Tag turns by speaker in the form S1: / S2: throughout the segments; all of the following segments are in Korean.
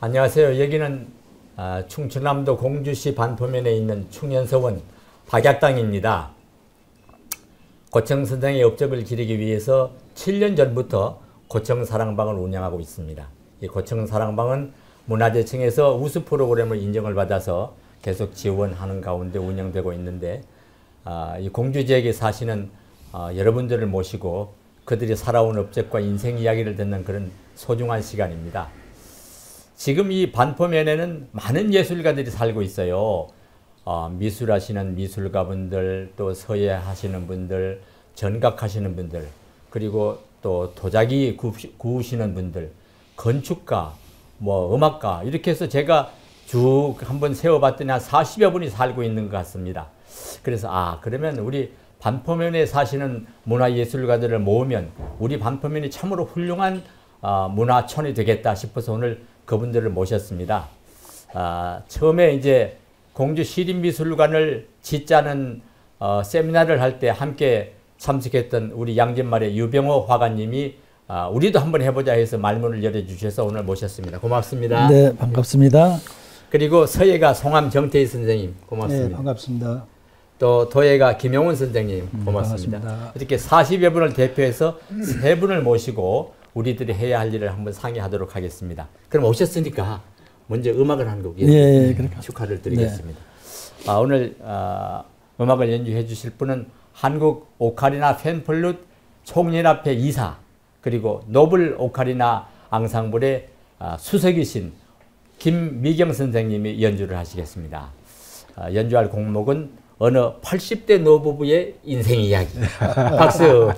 S1: 안녕하세요. 여기는 충청남도 공주시 반포면에 있는 충현서원 박약당입니다. 고청 선생의 업적을 기리기 위해서 7년 전부터 고청 사랑방을 운영하고 있습니다. 이 고청 사랑방은 문화재청에서 우수 프로그램을 인정을 받아서 계속 지원하는 가운데 운영되고 있는데, 이 공주 지역에 사시는 여러분들을 모시고 그들이 살아온 업적과 인생 이야기를 듣는 그런 소중한 시간입니다. 지금 이 반포면에는 많은 예술가들이 살고 있어요. 미술하시는 미술가분들, 또 서예하시는 분들, 전각하시는 분들, 그리고 또 도자기 구우시는 분들, 건축가, 음악가, 이렇게 해서 제가 쭉 한번 세워봤더니 한 40여 분이 살고 있는 것 같습니다. 그래서 그러면 우리 반포면에 사시는 문화예술가들을 모으면 우리 반포면이 참으로 훌륭한 문화촌이 되겠다 싶어서 오늘 그분들을 모셨습니다. 처음에 이제 공주 시립미술관을 짓자는 세미나를 할 때 함께 참석했던 우리 양진말의 유병호 화가님이 우리도 한번 해보자 해서 말문을 열어주셔서 오늘 모셨습니다. 고맙습니다.
S2: 네, 반갑습니다.
S1: 그리고 서예가 송암 정태희 선생님 고맙습니다.
S2: 네, 반갑습니다.
S1: 또 도예가 김용훈 선생님 고맙습니다.
S2: 반갑습니다.
S1: 이렇게 40여 분을 대표해서 세 분을 모시고 우리들이 해야 할 일을 한번 상의하도록 하겠습니다. 그럼 오셨으니까 먼저 음악을 한 곡 축하를 드리겠습니다. 네. 오늘 음악을 연주해 주실 분은 한국 오카리나 팬플룻 총연합회 이사, 그리고 노블 오카리나 앙상블의 수석이신 김미경 선생님이 연주를 하시겠습니다. 연주할 곡목은 어느 80대 노부부의 인생 이야기. 박수.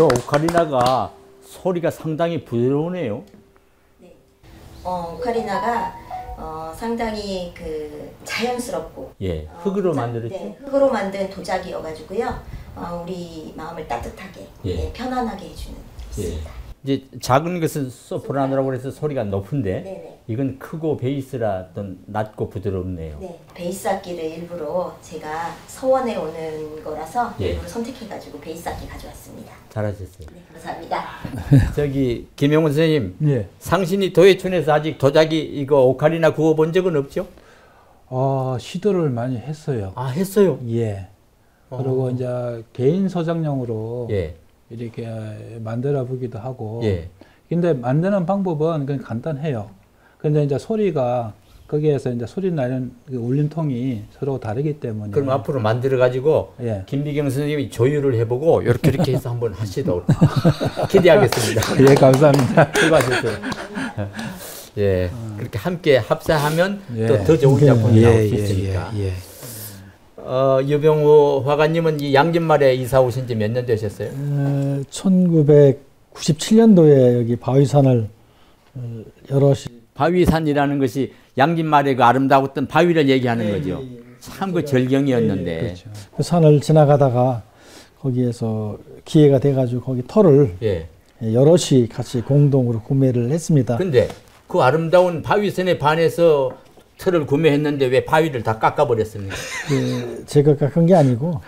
S1: 저 오카리나가 소리가 상당히 부드러우네요.
S2: 네. 오카리나가 상당히 그 자연스럽고
S1: 예, 흙으로 만들었죠?
S2: 네, 흙으로 만든 도자기여가지고요. 우리 마음을 따뜻하게,
S1: 예.
S2: 네, 편안하게 해주는 있습니다.
S1: 이제 작은 것은 소프라노라고 해서 소리가 높은데
S2: 네네.
S1: 이건 크고 베이스라 또 낮고 부드럽네요.
S2: 네, 베이스 악기를 일부러 제가 서원에 오는 거라서
S1: 예.
S2: 일부러 선택해가지고 베이스 악기 가져왔습니다.
S1: 잘하셨어요.
S2: 네, 감사합니다.
S1: 저기 김영훈 선생님,
S3: 예.
S1: 상신이 도예촌에서 아직 도자기 이거 오카리나 구워본 적은 없죠?
S3: 시도를 많이 했어요.
S1: 아, 했어요.
S3: 예. 그리고 이제 개인 소장용으로
S1: 예.
S3: 이렇게 만들어 보기도 하고.
S1: 예.
S3: 근데 만드는 방법은 그냥 간단해요. 근데 이제 소리가 거기에서 이제 소리 나는 그 울림통이 서로 다르기 때문에.
S1: 그럼 앞으로 만들어 가지고
S3: 예.
S1: 김비경 선생님이 조율을 해보고 이렇게 해서 한번 하시도록 기대하겠습니다.
S3: 예, 감사합니다.
S1: 수고하셨어요. 예, 그렇게 함께 합사하면
S3: 예.
S1: 또 더 좋은 작품이 나올 수
S3: 예,
S1: 있으니까.
S3: 예.
S1: 유병우 화가님은 이 양진말에 이사 오신 지 몇 년 되셨어요?
S4: 1997년도에 여기 바위산을 여럿이
S1: 바위산이라는 것이 양진말의 그 아름다웠던 바위를 얘기하는 거죠. 참 그 절경이었는데.
S3: 그렇죠.
S4: 그 산을 지나가다가 거기에서 기회가 돼가지고 거기 터를
S1: 예.
S4: 여럿이 같이 공동으로 구매를 했습니다.
S1: 근데 그 아름다운 바위산에 반해서 틀을 구매했는데 왜 바위를 다 깎아버렸습니까?
S4: 제가 깎은 게 아니고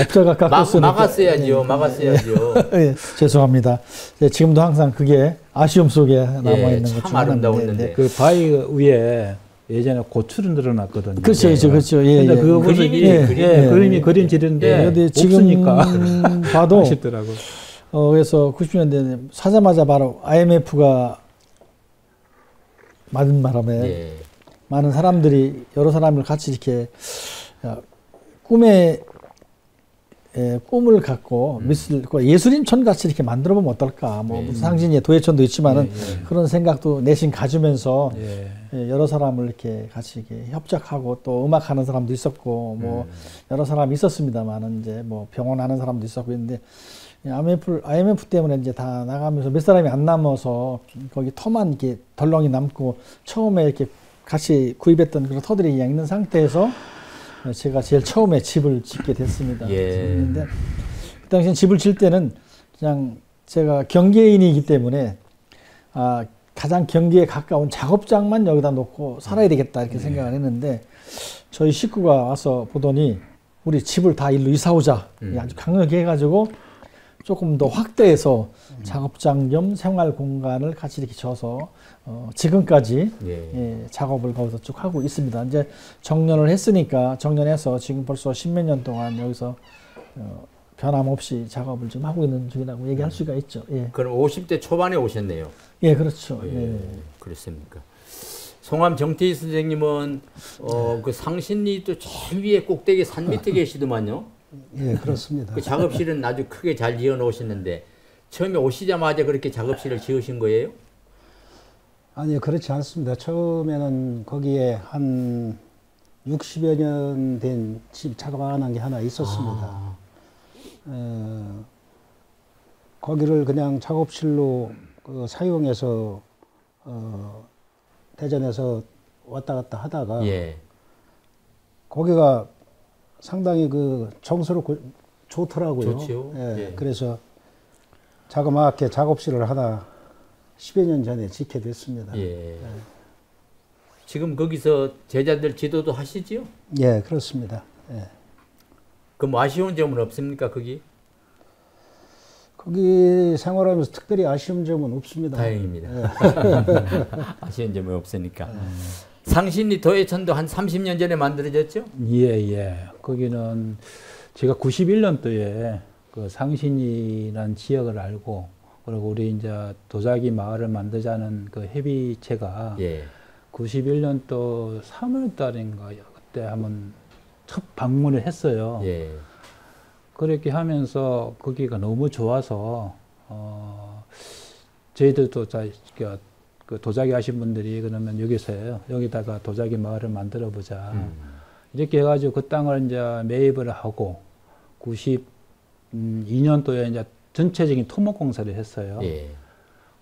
S4: 업자가 깎았으니까.
S1: 막았어야죠. 막았어야죠.
S4: 예, 죄송합니다. 예, 지금도 항상 그게 아쉬움 속에 남아있는 것
S1: 참
S4: 중 하나인데.
S1: 아름다웠는데.
S3: 그 바위 위에 예전에 고추를 늘어놨거든요.
S4: 그렇죠, 그렇죠, 그렇죠. 예,
S3: 근데
S4: 예.
S3: 그거 보면
S1: 그림이,
S3: 이게
S1: 그림이.
S3: 그림이 그림질인데
S4: 근데 지금
S3: 없으니까
S4: 봐도
S3: 아쉽더라고.
S4: 그래서 90년대 사자마자 바로 IMF가 맞은 바람에
S1: 예.
S4: 많은 사람들이 여러 사람을 같이 이렇게 꿈에 꿈을 갖고 예술인촌 같이 이렇게 만들어 보면 어떨까? 뭐 무슨 상진이의 도예촌도 있지만은 그런 생각도 내심 가지면서 여러 사람을 이렇게 같이 이렇게 협작하고 또 음악하는 사람도 있었고 뭐 여러 사람이 있었습니다만은 이제 뭐 병원하는 사람도 있었고 했는데 IMF 때문에 이제 다 나가면서 몇 사람이 안 남아서 거기 터만 이렇게 덜렁이 남고 처음에 이렇게 같이 구입했던 그런 터들이 그냥 있는 상태에서 제가 제일 처음에 집을 짓게 됐습니다. 근데 그 당시엔 집을 질 때는 그냥 제가 경계인이기 때문에 가장 경계에 가까운 작업장만 여기다 놓고 살아야 되겠다 이렇게 생각을 했는데 저희 식구가 와서 보더니 우리 집을 다 일로 이사 오자 아주 강하게 해가지고 조금 더 확대해서 작업장 겸 생활 공간을 같이 이렇게 져서 지금까지 작업을 거기서 쭉 하고 있습니다. 이제 정년을 했으니까 정년해서 지금 벌써 십몇 년 동안 여기서 변함없이 작업을 좀 하고 있는 중이라고 얘기할 수가 있죠. 예.
S1: 그럼 50대 초반에 오셨네요.
S4: 예, 그렇죠.
S1: 그렇습니까? 송암 정태희 선생님은 그 상신리 또 제일 위에 꼭대기 산 밑에 계시더만요.
S5: 예, 그렇습니다.
S1: 그 작업실은 아주 크게 잘 지어 놓으셨는데 처음에 오시자마자 그렇게 작업실을 지으신 거예요?
S5: 아니요, 그렇지 않습니다. 처음에는 거기에 한 60여 년 된 집 작업하는 게 하나 있었습니다. 거기를 그냥 작업실로 사용해서 대전에서 왔다 갔다 하다가 거기가 상당히 그 정서롭고 좋더라고요.
S1: 좋죠.
S5: 그래서 자그마하게 작업실을 하나 10여 년 전에 짓게 됐습니다.
S1: 지금 거기서 제자들 지도도 하시지요?
S5: 예, 그렇습니다.
S1: 그 뭐 아쉬운 점은 없습니까, 거기?
S5: 거기 생활하면서 특별히 아쉬운 점은 없습니다.
S1: 다행입니다. 아쉬운 점은 없으니까. 상신리 도예천도 한 30년 전에 만들어졌죠?
S3: 예. 거기는 제가 91년도에 그 상신이라는 지역을 알고 그리고 우리 이제 도자기 마을을 만들자는 그 협의체가 91년도 3월 달인가 그때 한번 첫 방문을 했어요. 그렇게 하면서 거기가 너무 좋아서 저희들도 그 도자기 하신 분들이 그러면 여기다가 도자기 마을을 만들어 보자. 이렇게 해가지고 그 땅을 이제 매입을 하고 92년도에 이제 전체적인 토목 공사를 했어요.
S1: 예.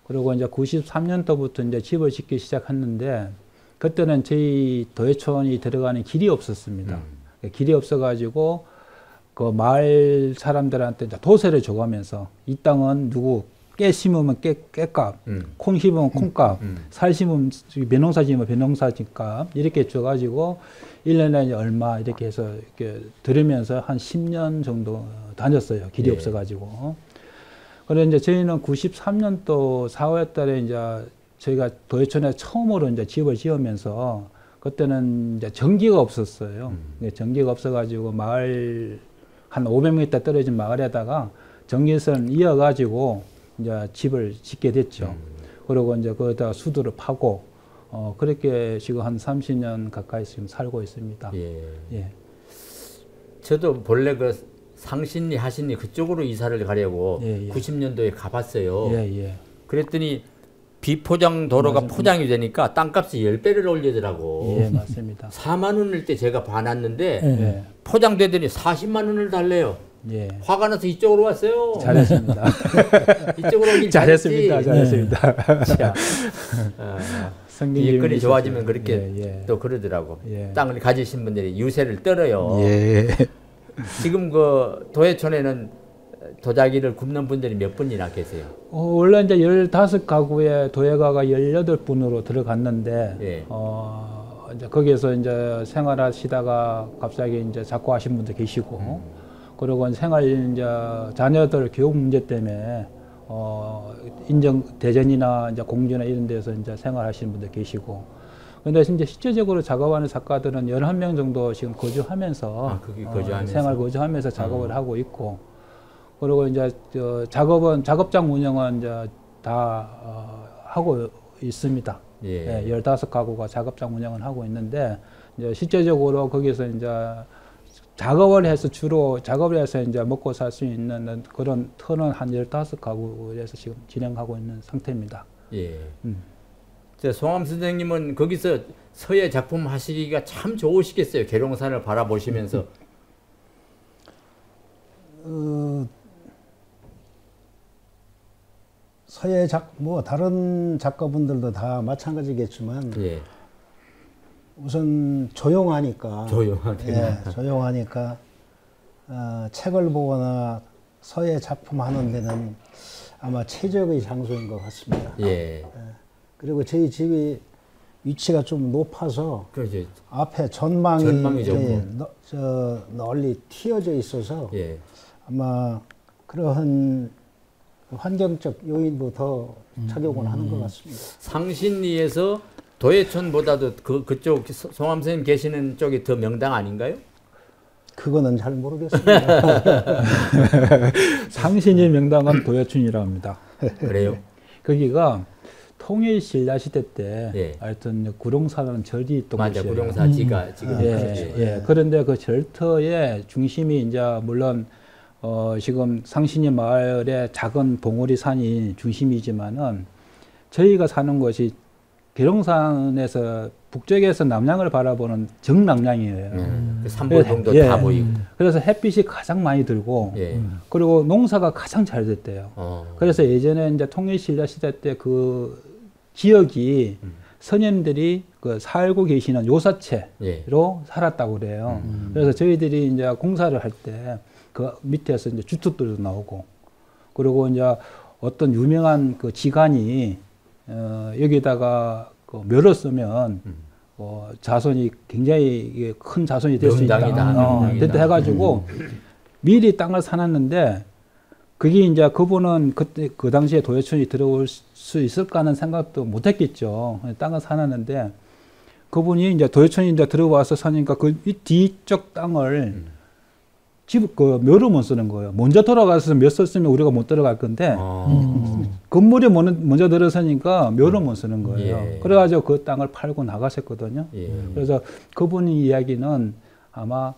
S3: 그리고 이제 93년도부터 이제 집을 짓기 시작했는데 그때는 저희 도예촌이 들어가는 길이 없었습니다. 길이 없어가지고 그 마을 사람들한테 이제 도세를 줘가면서 이 땅은 누구 깨 심으면 깨값, 콩 심으면 콩값, 살 심으면 벼농사 지으면 벼농사값 이렇게 줘가지고 1년에 이제 얼마 이렇게 해서 이렇게 들으면서 한 10년 정도 다녔어요. 길이
S1: 예.
S3: 없어가지고. 그래서 이제 저희는 93년도 4월 달에 이제 저희가 도예촌에 처음으로 이제 집을 지으면서 그때는 이제 전기가 없었어요. 전기가 없어가지고 마을 한 500m 떨어진 마을에다가 전기선 이어가지고 이제 집을 짓게 됐죠. 그리고 이제 거기다가 수도를 파고 그렇게 지금 한 30년 가까이 지금 살고 있습니다.
S1: 예.
S3: 예.
S1: 저도 본래 그 상신리 하신리 그쪽으로 이사를 가려고
S3: 예, 예.
S1: 90년도에 가봤어요.
S3: 예, 예.
S1: 그랬더니 비포장 도로가
S3: 맞습니다.
S1: 포장이 되니까 땅값이 10배를 올리더라고.
S3: 예, 맞습니다.
S1: 4만 원일 때 제가 봐놨는데
S3: 예.
S1: 포장되더니 40만 원을 달래요.
S3: 예.
S1: 화가 나서 이쪽으로 왔어요.
S3: 잘했습니다.
S1: 이쪽으로 오길
S3: 잘했습니다. 잘했습니다.
S1: 자, 일거리 좋아지면
S3: 있었어요.
S1: 그렇게
S3: 예, 예.
S1: 또 그러더라고.
S3: 예.
S1: 땅을 가지신 분들이 유세를 떨어요.
S3: 예.
S1: 지금 그 도예촌에는 도자기를 굽는 분들이 몇 분이나 계세요?
S3: 원래 이제 15가구에 도예가가 18분으로 들어갔는데,
S1: 예.
S3: 이제 거기에서 이제 생활하시다가 갑자기 이제 자꾸 하신 분도 계시고, 그리고 생활 이제 자녀들 교육 문제 때문에, 인정, 대전이나 이제 공주나 이런 데서 이제 생활하시는 분도 계시고, 근데 이제 실제적으로 작업하는 작가들은 11명 정도 지금 거주하면서,
S1: 거기 거주하면서?
S3: 생활 거주하면서 작업을 하고 있고, 그리고 이제 작업장 운영은 이제 다 하고 있습니다.
S1: 예.
S3: 15가구가 작업장 운영을 하고 있는데, 이제 실제적으로 거기서 이제 작업을 해서 주로 작업을 해서 이제 먹고 살 수 있는 그런 터는 한 15가구에서 지금 진행하고 있는 상태입니다.
S1: 예. 송암 선생님은 거기서 서예 작품 하시기가 참 좋으시겠어요. 계룡산을 바라보시면서.
S5: 서예 뭐 다른 작가분들도 다 마찬가지겠지만
S1: 예.
S5: 우선 조용하니까
S1: 조용하게.
S5: 조용하니까 책을 보거나 서예 작품 하는 데는 아마 최적의 장소인 것 같습니다.
S1: 예.
S5: 그리고 저희 집이 위치가 좀 높아서
S1: 그렇죠.
S5: 앞에 전망이 널리 튀어져 있어서
S1: 예.
S5: 아마 그러한 환경적 요인도 더 작용을 하는 것 같습니다.
S1: 상신리에서 도예촌보다도 그쪽 송암 선생님 계시는 쪽이 더 명당 아닌가요?
S5: 그거는 잘 모르겠습니다.
S3: 상신리 명당은 도예촌이라고 합니다.
S1: 그래요?
S3: 거기가 통일신라 시대 때
S1: 예.
S3: 하여튼 구룡사라는 절이 있던
S1: 맞아,
S3: 곳이에요.
S1: 구룡사지가 지금.
S3: 예. 그런데 그 절터의 중심이 이제 물론 지금 상신리 마을의 작은 봉우리 산이 중심이지만은 저희가 사는 곳이 계룡산에서 북쪽에서 남양을 바라보는 정남양이에요.
S1: 그 삼보동도
S3: 예.
S1: 다 보이고.
S3: 그래서 햇빛이 가장 많이 들고
S1: 예.
S3: 그리고 농사가 가장 잘 됐대요. 그래서 예전에 이제 통일신라 시대 때 그 지역이 선현들이 그 살고 계시는 요사체로
S1: 예.
S3: 살았다고 그래요. 그래서 저희들이 이제 공사를 할 때 그 밑에서 이제 주택들도 나오고 그리고 이제 어떤 유명한 그 지간이 여기다가 그 묘를 쓰면 자손이 굉장히 큰 자손이 될 수 있다. 됐다 해가지고 미리 땅을 사놨는데 그게 이제 그분은 그때 그 당시에 도예촌이 들어올 수 있을까 하는 생각도 못했겠죠. 땅을 사놨는데 그분이 이제 도예촌이 이제 들어와서 사니까 그 뒤쪽 땅을 그 묘로 못 쓰는 거예요. 먼저 돌아가서 묘 썼으면 우리가 못 들어갈 건데 건물이 먼저 들어서니까 묘로 못 쓰는 거예요.
S1: 예.
S3: 그래가지고 그 땅을 팔고 나가셨거든요.
S1: 예.
S3: 그래서 그분이 이야기는 아마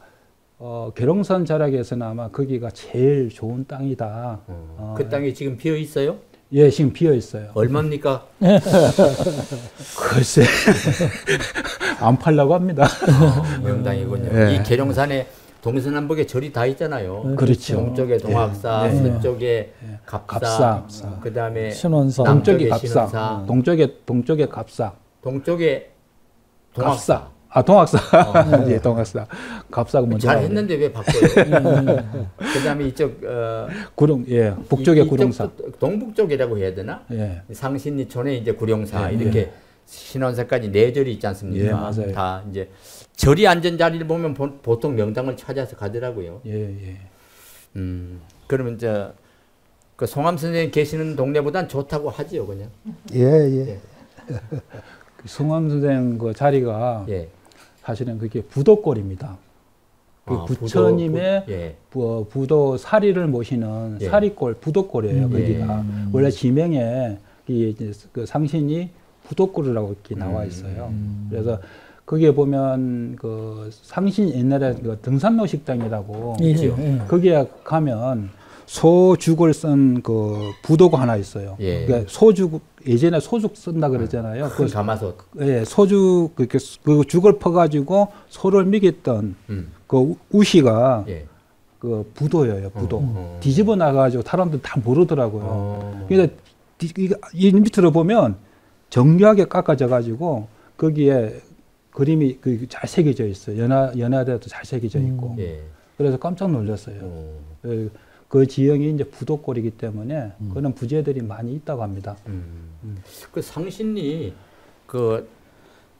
S3: 계룡산 자락에서는 아마 거기가 제일 좋은 땅이다.
S1: 그 땅이 지금 비어 있어요?
S3: 예, 지금 비어 있어요.
S1: 얼마입니까?
S3: 글쎄, 안 팔려고 합니다.
S1: 명당이군요.
S3: 예.
S1: 이 계룡산에 동서남북에 절이 다 있잖아요.
S3: 그렇죠.
S1: 동쪽에 동학사,
S3: 예.
S1: 서쪽에 갑사,
S3: 갑사.
S1: 그다음에
S4: 신원사.
S3: 동쪽이
S1: 남쪽에
S3: 갑사,
S1: 신원사,
S3: 동쪽에 갑사,
S1: 동쪽에 동학사.
S3: 갑사. 아, 동학사. 예, 동학사. 갑사가 먼저.
S1: 잘
S3: 나오죠.
S1: 했는데 왜 바꿔요? 그다음에 이쪽
S3: 구룡, 예, 북쪽에
S1: 이쪽도
S3: 구룡사.
S1: 동북쪽이라고 해야 되나?
S3: 예.
S1: 상신리촌에 이제 구룡사
S3: 예,
S1: 이렇게 신원사까지 네 절이 있지 않습니까?
S3: 예, 맞아요.
S1: 다 이제 절이 앉은 자리를 보면 보통 명당을 찾아서 가더라고요.
S3: 예, 예.
S1: 그러면 그 송암 선생님 계시는 동네보단 좋다고 하지요, 그냥.
S5: 예, 예.
S3: 그 성암 선생 그 자리가
S1: 예.
S3: 사실은 그게 부도골입니다. 그
S1: 아,
S3: 부처님의
S1: 예.
S3: 부도 사리를 모시는
S1: 예.
S3: 사리골, 부도골이에요. 거기가 원래 지명에 이제 그 상신이 부도골이라고 이렇게 나와 있어요. 그래서 거기에 보면 그 상신 옛날에 그 등산로 식당이라고
S4: 예,
S1: 있지요.
S4: 예.
S3: 거기에 가면 소죽을 쓴 그 부도가 하나 있어요.
S1: 예.
S3: 그러니까 소죽 예전에 소죽 쓴다 그러잖아요.
S1: 큰 가마솥.
S3: 예, 소죽 그 죽을 퍼가지고 소를 먹였던 그 우시가
S1: 예.
S3: 그 부도예요. 부도. 뒤집어 나가지고 사람들 다 모르더라고요. 그래서 이 밑으로 보면 정교하게 깎아져 가지고 거기에 그림이 잘 새겨져 있어요. 연화대도 잘 새겨져 있고.
S1: 예.
S3: 그래서 깜짝 놀랐어요. 그 지형이 이제 부도골이기 때문에 그런 부재들이 많이 있다고 합니다.
S1: 그 상신리 그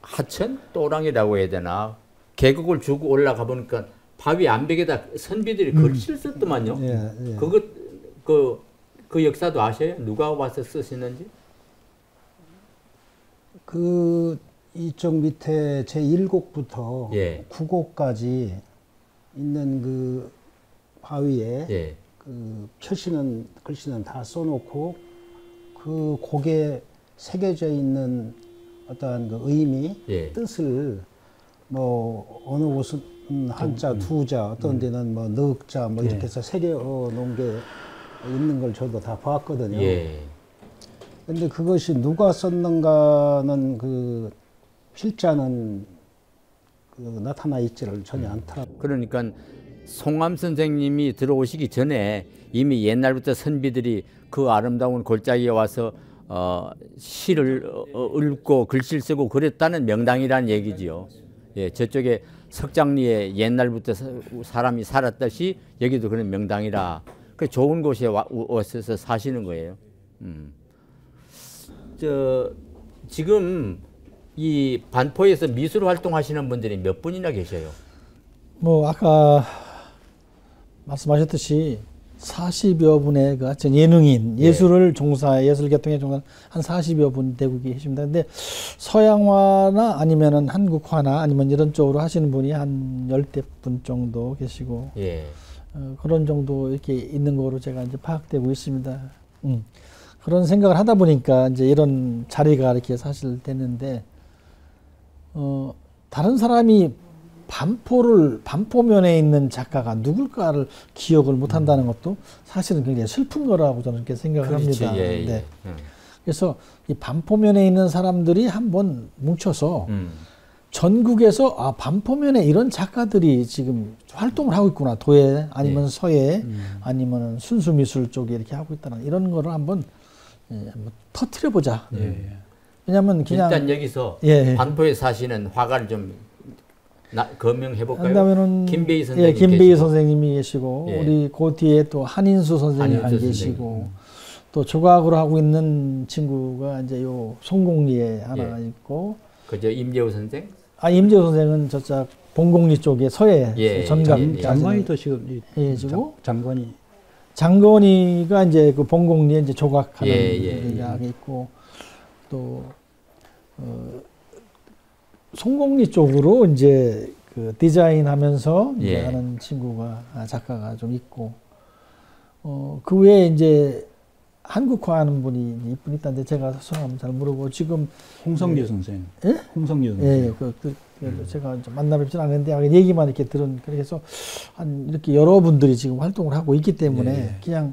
S1: 하천 또랑이라고 해야 되나 계곡을 주고 올라가 보니까 바위 암벽에다 선비들이 글씨를 썼더만요.
S5: 예, 예.
S1: 그것 그 역사도 아셔요? 누가 와서 쓰시는지?
S5: 그 이쪽 밑에 제 1곡부터
S1: 예.
S5: 9곡까지 있는 그 바위에
S1: 예.
S5: 그 글씨는 다 써놓고 그 곡에 새겨져 있는 어떠한 그 의미,
S1: 예.
S5: 뜻을 뭐 어느 곳은 한자, 두자, 어떤 데는 뭐 넉자 뭐 이렇게 해서 새겨 놓은 게 있는 걸 저도 다 봤거든요.
S1: 예.
S5: 근데 그것이 누가 썼는가는 그 필자는 그 나타나 있지를 전혀 않더라고요.
S1: 그러니까 송암 선생님이 들어오시기 전에 이미 옛날부터 선비들이 그 아름다운 골짜기에 와서 시를 읊고 글씨를 쓰고 그랬다는 명당이라는 얘기지요. 예, 저쪽에 석장리에 옛날부터 사람이 살았듯이 여기도 그런 명당이라 그 좋은 곳에 와서 사시는 거예요. 지금 이 반포에서 미술 활동하시는 분들이 몇 분이나 계셔요?
S4: 뭐 아까 말씀하셨듯이 40여 분의 그 하여튼 예능인, 예술을 예술계통에 종사한 한 40여 분 되고 계십니다. 근데 서양화나 아니면은 한국화나 아니면 이런 쪽으로 하시는 분이 한 10대 분 정도 계시고,
S1: 예.
S4: 그런 정도 이렇게 있는 거로 제가 이제 파악되고 있습니다. 그런 생각을 하다 보니까 이제 이런 자리가 이렇게 사실 됐는데, 다른 사람이 반포면에 있는 작가가 누굴까를 기억을 못 한다는 것도 사실은 굉장히 슬픈 거라고 저는 이렇게 생각을
S1: 그렇지,
S4: 합니다.
S1: 예, 예.
S4: 네. 그래서 이 반포면에 있는 사람들이 한번 뭉쳐서 전국에서 반포면에 이런 작가들이 지금 활동을 하고 있구나. 도예 아니면 서예 아니면 순수미술 쪽에 이렇게 하고 있다는 이런 거를 한번 터트려 보자. 왜냐하면 그냥
S1: 일단 여기서 반포에 사시는 화가를 좀 거명해 볼까요?
S4: 그다음에는
S1: 김배희 선생님
S4: 김배희
S1: 계시고.
S4: 선생님이 계시고 우리 그 뒤에 또 한인수 선생님이 계시고 또 조각으로 하고 있는 친구가 이제 요 송곡리에 하나 있고
S1: 그저 임재호 선생?
S4: 임재호 선생은 저쪽 봉곡리 쪽에 서예 전각
S3: 장건이도 지금
S4: 계시고
S3: 장건이
S4: 이제 그 봉곡리에 이제 조각하는 약이 있고 또 송곡리 쪽으로 이제 그 디자인하면서 하는 친구가 작가가 좀 있고 그 외에 이제 한국화하는 분이 이분 있다는데 제가 성함 잘 모르고 지금
S3: 홍성규 선생.
S4: 예?
S3: 홍성규 선생.
S4: 제가 만나뵙진 않았는데 얘기만 이렇게 들은 그래서 한 이렇게 여러분들이 지금 활동을 하고 있기 때문에 그냥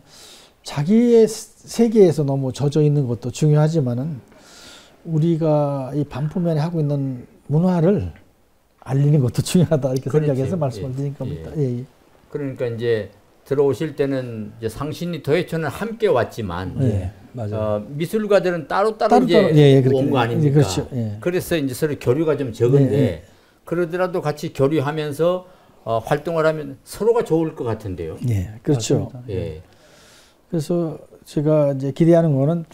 S4: 자기의 세계에서 너무 젖어 있는 것도 중요하지만은 우리가 이 반포면에 하고 있는 문화를 알리는 것도 중요하다 이렇게
S1: 그렇지.
S4: 생각해서 말씀을 드린 겁니다. 예.
S1: 그러니까 이제 들어오실 때는 이제 상신이 도예촌은 함께 왔지만
S3: 예, 맞아요.
S1: 미술가들은 따로따로
S4: 따로따로,
S1: 이제
S4: 그렇게,
S1: 온 거 아닙니까?
S4: 그렇죠. 예.
S1: 그래서 이제 서로 교류가 좀 적은데
S4: 예.
S1: 그러더라도 같이 교류하면서 활동을 하면 서로가 좋을 것 같은데요.
S4: 예, 그렇죠.
S3: 맞습니다.
S1: 예.
S4: 그래서 제가 이제 기대하는 거는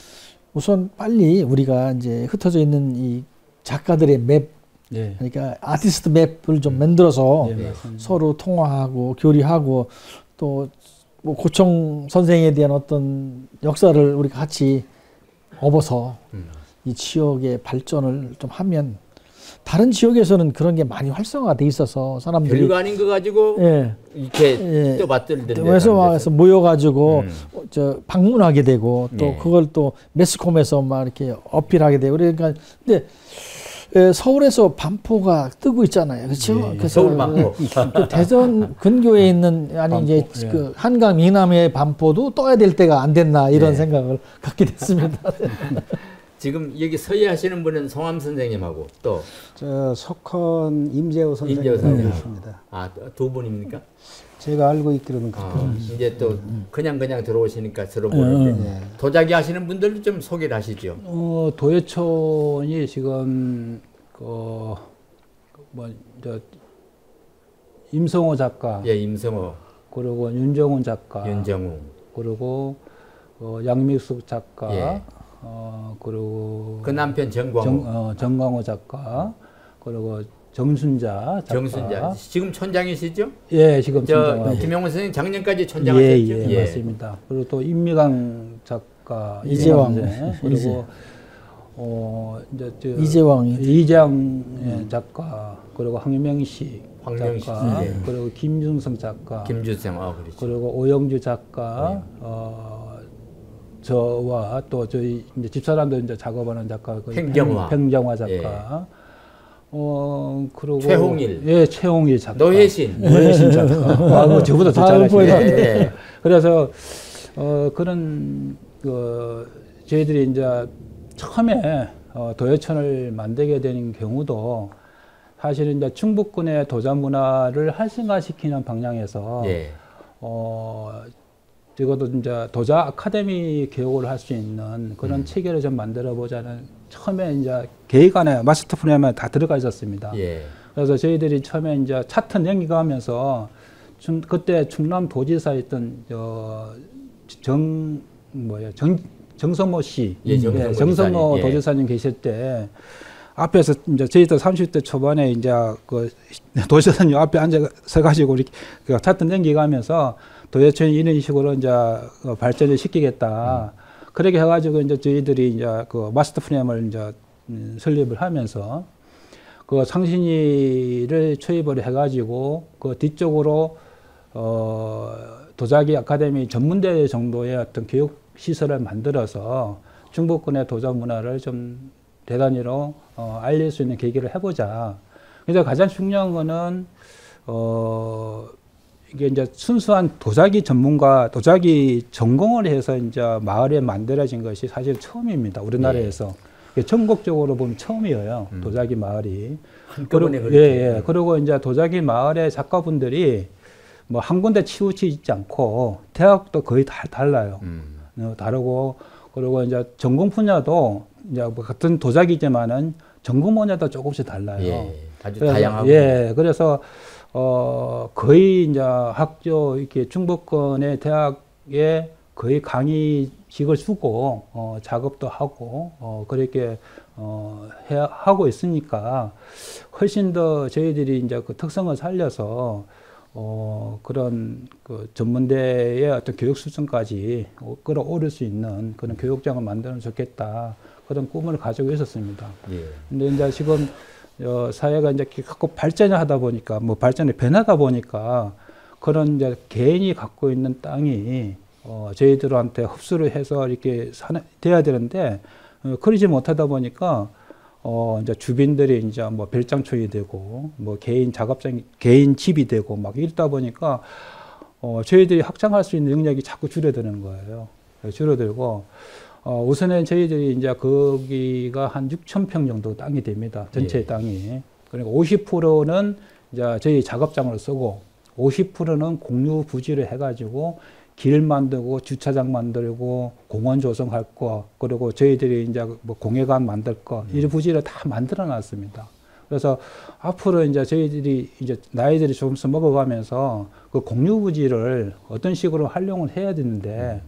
S4: 우선 빨리 우리가 이제 흩어져 있는 이 작가들의 맵,
S3: 예.
S4: 그러니까 아티스트 맵을 좀 만들어서
S3: 예, 맞습니다.
S4: 서로 통화하고 교류하고 또 뭐 고청 선생에 대한 어떤 역사를 우리가 같이 업어서 이 지역의 발전을 좀 하면 다른 지역에서는 그런 게 많이 활성화돼 있어서 사람들이
S1: 별거 아닌 거 가지고
S4: 예,
S1: 이렇게
S4: 예.
S1: 또 맞들던데.
S4: 그래서 와서 모여가지고 저 방문하게 되고 또
S1: 예.
S4: 그걸 또 매스컴에서 막 이렇게 어필하게 되고 그러니까 근데 서울에서 반포가 뜨고 있잖아요, 그렇죠?
S3: 예,
S4: 그래서
S1: 서울 반포.
S4: 그 대전 근교에 있는 아니 이제
S3: 반포, 예.
S4: 그 한강 이남의 반포도 떠야 될 때가 안 됐나 이런
S1: 예.
S4: 생각을 갖게 됐습니다.
S1: 지금 여기 서예하시는 분은 송암 선생님하고 또
S5: 저 석헌 임재호
S1: 임재호
S5: 선생님이십니다.
S1: 두 분입니까?
S5: 제가 알고 있기로는 그렇게.
S1: 이제 또 그냥 들어오시니까 서로 보는데
S5: 예.
S1: 도자기 하시는 분들도 좀 소개를 하시죠.
S3: 도예촌이 지금 임성호 작가,
S1: 예, 임성호,
S3: 그리고 윤정훈 작가,
S1: 윤정우,
S3: 그리고 양미숙 작가,
S1: 예.
S3: 그리고
S1: 그 남편 정광호,
S3: 정광호 작가, 그리고 정순자 작가.
S1: 정순자. 지금 촌장이시죠?
S3: 예, 지금
S1: 저
S3: 촌장하고.
S1: 김용훈 선생님 작년까지
S3: 예,
S1: 촌장하셨죠?
S3: 예, 맞습니다. 그리고 또 임미강 작가,
S4: 이재왕.
S3: 그리고 이제
S4: 이재왕이
S3: 작가, 그리고 황명식 작가,
S1: 예.
S3: 그리고 김준성 작가,
S1: 김주성, 그렇죠.
S3: 그리고 오영주 작가, 저와 또 저희 이제 집사람도 이제 작업하는 작가, 그 팽정화 작가, 그리고
S1: 최홍일.
S3: 예, 최홍일 작가,
S1: 노혜신
S3: 작가, 저보다 더
S4: 다음
S3: 잘하시네.
S1: 예.
S3: 그래서 그런 저희들이 이제 처음에 도예촌을 만들게 된 경우도 사실은 이제 충북군의 도자 문화를 활성화시키는 방향에서
S1: 예.
S3: 적어도 이제 도자 아카데미 교육을 할 수 있는 그런 체계를 좀 만들어 보자는 처음에 이제 계획 안에 마스터 프로그램에 다 들어가 있었습니다.
S1: 예.
S3: 그래서 저희들이 처음에 이제 차트 넘겨가면서 그때 충남 도지사였던 정성모 씨,
S1: 예, 정성모
S3: 정성모
S1: 지사님. 예.
S3: 도지사님 계실 때 앞에서 이제 저희도 30대 초반에 이제 그 도지사님 앞에 앉아서 가지고 이렇게 그 차트 넘겨가면서 도예촌이 이런 식으로 이제 발전을 시키겠다. 그렇게 해가지고 이제 저희들이 이제 그 마스터 프레임을 이제 설립을 하면서 그 상신이를 초입을 해가지고 그 뒤쪽으로 도자기 아카데미 전문대 정도의 어떤 교육 시설을 만들어서 충북권의 도자 문화를 좀 대단히로 알릴 수 있는 계기를 해보자. 그래서 가장 중요한 거는 이게 이제 순수한 도자기 전문가, 도자기 전공을 해서 이제 마을에 만들어진 것이 사실 처음입니다. 우리나라에서. 예. 전국적으로 보면 처음이에요. 도자기 마을이.
S1: 한꺼번에
S3: 그리고, 예. 그리고 이제 도자기 마을의 작가분들이 뭐 한 군데 치우쳐 있지 않고 대학도 거의 다 달라요. 다르고, 그리고 이제 전공 분야도 이제 뭐 같은 도자기지만은 전공 분야도 조금씩 달라요.
S1: 예. 아주
S3: 그래서,
S1: 다양하고.
S3: 예. 그래서 거의 이제 학교 이렇게 충북권의 대학에 거의 강의직을 쓰고 작업도 하고 그렇게 하고 있으니까 훨씬 더 저희들이 이제 그 특성을 살려서 그런 그 전문대의 어떤 교육 수준까지 끌어올릴 수 있는 그런 교육장을 만들면 좋겠다. 그런 꿈을 가지고 있었습니다.
S1: 예.
S3: 근데 이제 지금 사회가 이제 자꾸 발전을 하다 보니까 발전이 변하다 보니까 그런 이제 개인이 갖고 있는 땅이 저희들한테 흡수를 해서 이렇게 돼야 되는데 그러지 못하다 보니까 이제 주민들이 이제 뭐 별장촌이 되고 뭐 개인 작업장, 개인 집이 되고 막 이러다 보니까 저희들이 확장할 수 있는 능력이 자꾸 줄어드는 거예요. 줄어들고 우선은 저희들이 이제 거기가 한 6,000평 정도 땅이 됩니다. 전체
S1: 예.
S3: 땅이. 그러니까 50%는 이제 저희 작업장을 쓰고 50%는 공유 부지를 해가지고 길 만들고 주차장 만들고 공원 조성할 거 그리고 저희들이 이제 뭐 공예관 만들 거 이 부지를 다 만들어 놨습니다. 그래서 앞으로 이제 저희들이 이제 나이들이 조금씩 먹어가면서 그 공유 부지를 어떤 식으로 활용을 해야 되는데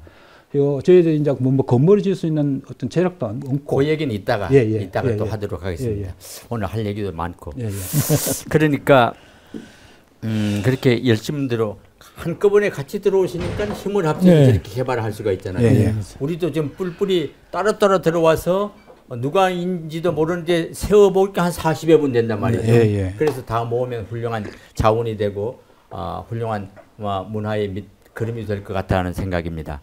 S3: 요 저희들이 이제 뭐 건물을 지을 수 있는 어떤 재력도 없고
S1: 그 얘기는 이따가
S3: 예, 예,
S1: 이따가
S3: 예,
S1: 또
S3: 예.
S1: 하도록 하겠습니다.
S3: 예, 예.
S1: 오늘 할 얘기도 많고.
S3: 예, 예.
S1: 그러니까 그렇게 열심히들어 한꺼번에 같이 들어오시니까 힘을 합쳐서
S4: 네.
S1: 이렇게 개발을 할 수가 있잖아요.
S3: 예, 예.
S1: 우리도 지금 뿔뿔이 따로따로 들어와서 누가인지도 모르는데 세워보니까 한 40여 분 된단 말이죠.
S3: 예, 예.
S1: 그래서 다 모으면 훌륭한 자원이 되고 훌륭한 문화의 그림이 될 것 같다는 생각입니다.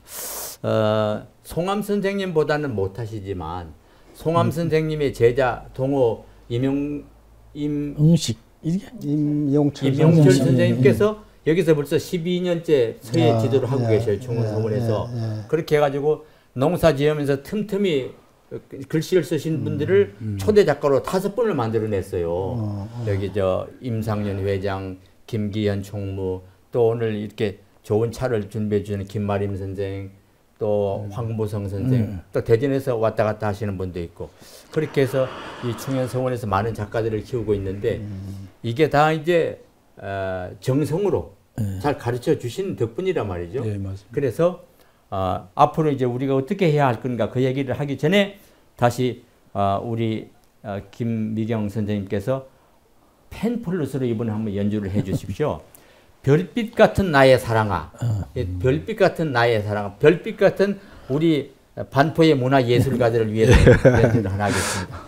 S1: 송암 선생님보다는 못하시지만 송암 선생님의 제자 동호
S4: 응식 이게
S5: 임용철
S1: 임용철
S4: 선생님.
S1: 선생님께서 여기서 벌써 12년째 서예 지도를 하고 계셔요. 중원서원에서. 그렇게 해가지고 농사 지으면서 틈틈이 글씨를 쓰신 분들을 초대 작가로 5분을 만들어냈어요. 여기 임상년 회장, 김기현 총무, 또 오늘 이렇게 좋은 차를 준비해 주는 김마림 선생, 또 황보성 선생, 또 대전에서 왔다 갔다 하시는 분도 있고 그렇게 해서 이 충현서원에서 많은 작가들을 키우고 있는데 이게 다 이제 정성으로 잘 가르쳐 주신 덕분이란 말이죠.
S3: 예, 맞습니다.
S1: 그래서 앞으로 이제 우리가 어떻게 해야 할 건가 그 얘기를 하기 전에 다시 우리 김미경 선생님께서 펜플루스로 이번에 한번 연주를 해 주십시오. 별빛 같은 나의 사랑아. 별빛 같은 나의 사랑아. 별빛 같은 우리 반포의 문화 예술가들을 위해서 연주를 하나 하겠습니다.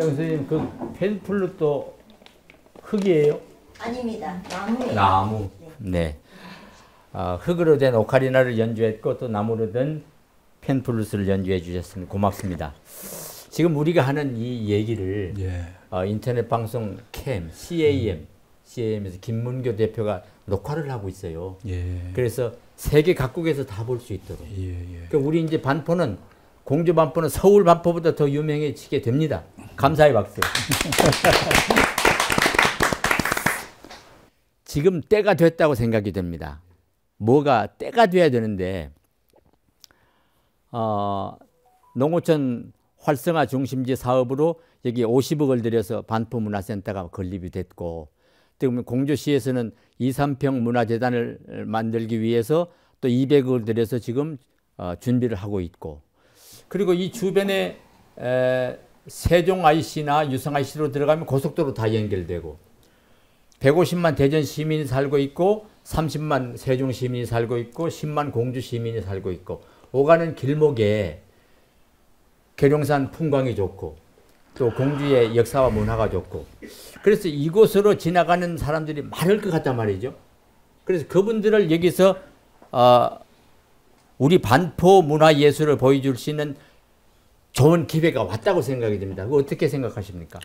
S1: 선생님 그 펜플룻도 흙이에요?
S2: 아닙니다. 나무예요.
S1: 나무. 네. 흙으로 된 오카리나를 연주했고 또 나무로 된 펜플룻을 연주해 주셨습니다. 고맙습니다. 지금 우리가 하는 이 얘기를 인터넷 방송 CAM에서 김문교 대표가 녹화를 하고 있어요. 그래서 세계 각국에서 다 볼 수 있도록. 그러니까 우리 이제 반포는 공주 반포는 서울 반포보다 더 유명해지게 됩니다. 감사의 박수. 지금 때가 됐다고 생각이 됩니다. 뭐가 때가 돼야 되는데 농어촌 활성화 중심지 사업으로 여기 50억을 들여서 반포문화센터가 건립이 됐고 또 공주시에서는 2, 3평 문화재단을 만들기 위해서 또 200억을 들여서 지금 준비를 하고 있고 그리고 이 주변에 세종 IC나 유성 IC로 들어가면 고속도로 다 연결되고 150만 대전 시민이 살고 있고 30만 세종 시민이 살고 있고 10만 공주 시민이 살고 있고 오가는 길목에 계룡산 풍광이 좋고 또 공주의 역사와 문화가 좋고 그래서 이곳으로 지나가는 사람들이 많을 것 같단 말이죠. 그래서 그분들을 여기서 우리 반포 문화예술을 보여줄 수 있는 좋은 기회가 왔다고 생각이 됩니다. 그거 어떻게 생각하십니까?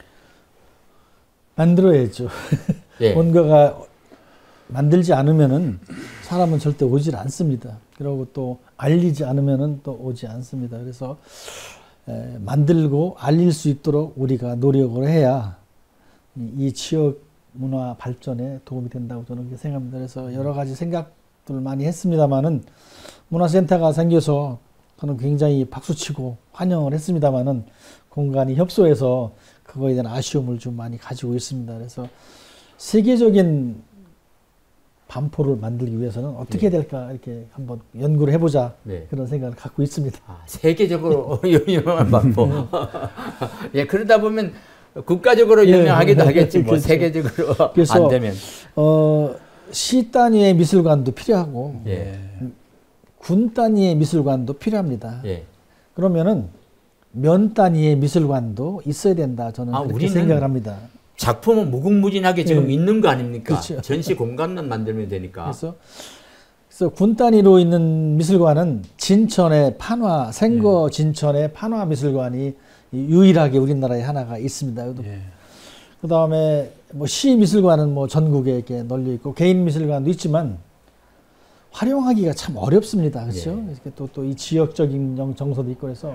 S4: 만들어야죠.
S1: 예.
S4: 뭔가가 만들지 않으면은 사람은 절대 오질 않습니다. 그리고 또 알리지 않으면은 또 오지 않습니다. 그래서 만들고 알릴 수 있도록 우리가 노력을 해야 이 지역 문화 발전에 도움이 된다고 저는 그렇게 생각합니다. 그래서 여러 가지 생각들 많이 했습니다만은 문화센터가 생겨서 저는 굉장히 박수치고 환영을 했습니다만은 공간이 협소해서 그거에 대한 아쉬움을 좀 많이 가지고 있습니다. 그래서 세계적인 반포를 만들기 위해서는 어떻게 될까 이렇게 한번 연구를 해보자 그런 생각을 갖고 있습니다.
S1: 세계적으로 유명한 반포. 예, 그러다 보면 국가적으로 유명하기도 하겠지 뭐 그렇죠. 세계적으로 안 되면.
S4: 시 단위의 미술관도 필요하고 군 단위의 미술관도 필요합니다. 그러면은 면 단위의 미술관도 있어야 된다. 저는 그렇게 생각을 합니다.
S1: 작품은 무궁무진하게 지금 있는 거 아닙니까? 그렇죠. 전시 공간만 만들면 되니까.
S4: 그래서 군 단위로 있는 미술관은 진천의 판화, 생거 진천의 판화 미술관이 유일하게 우리나라에 하나가 있습니다. 그 다음에 뭐 시 미술관은 뭐 전국에 이렇게 널려 있고 개인 미술관도 있지만 활용하기가 참 어렵습니다. 그렇죠? 또 이 지역적인 정서도 있고 그래서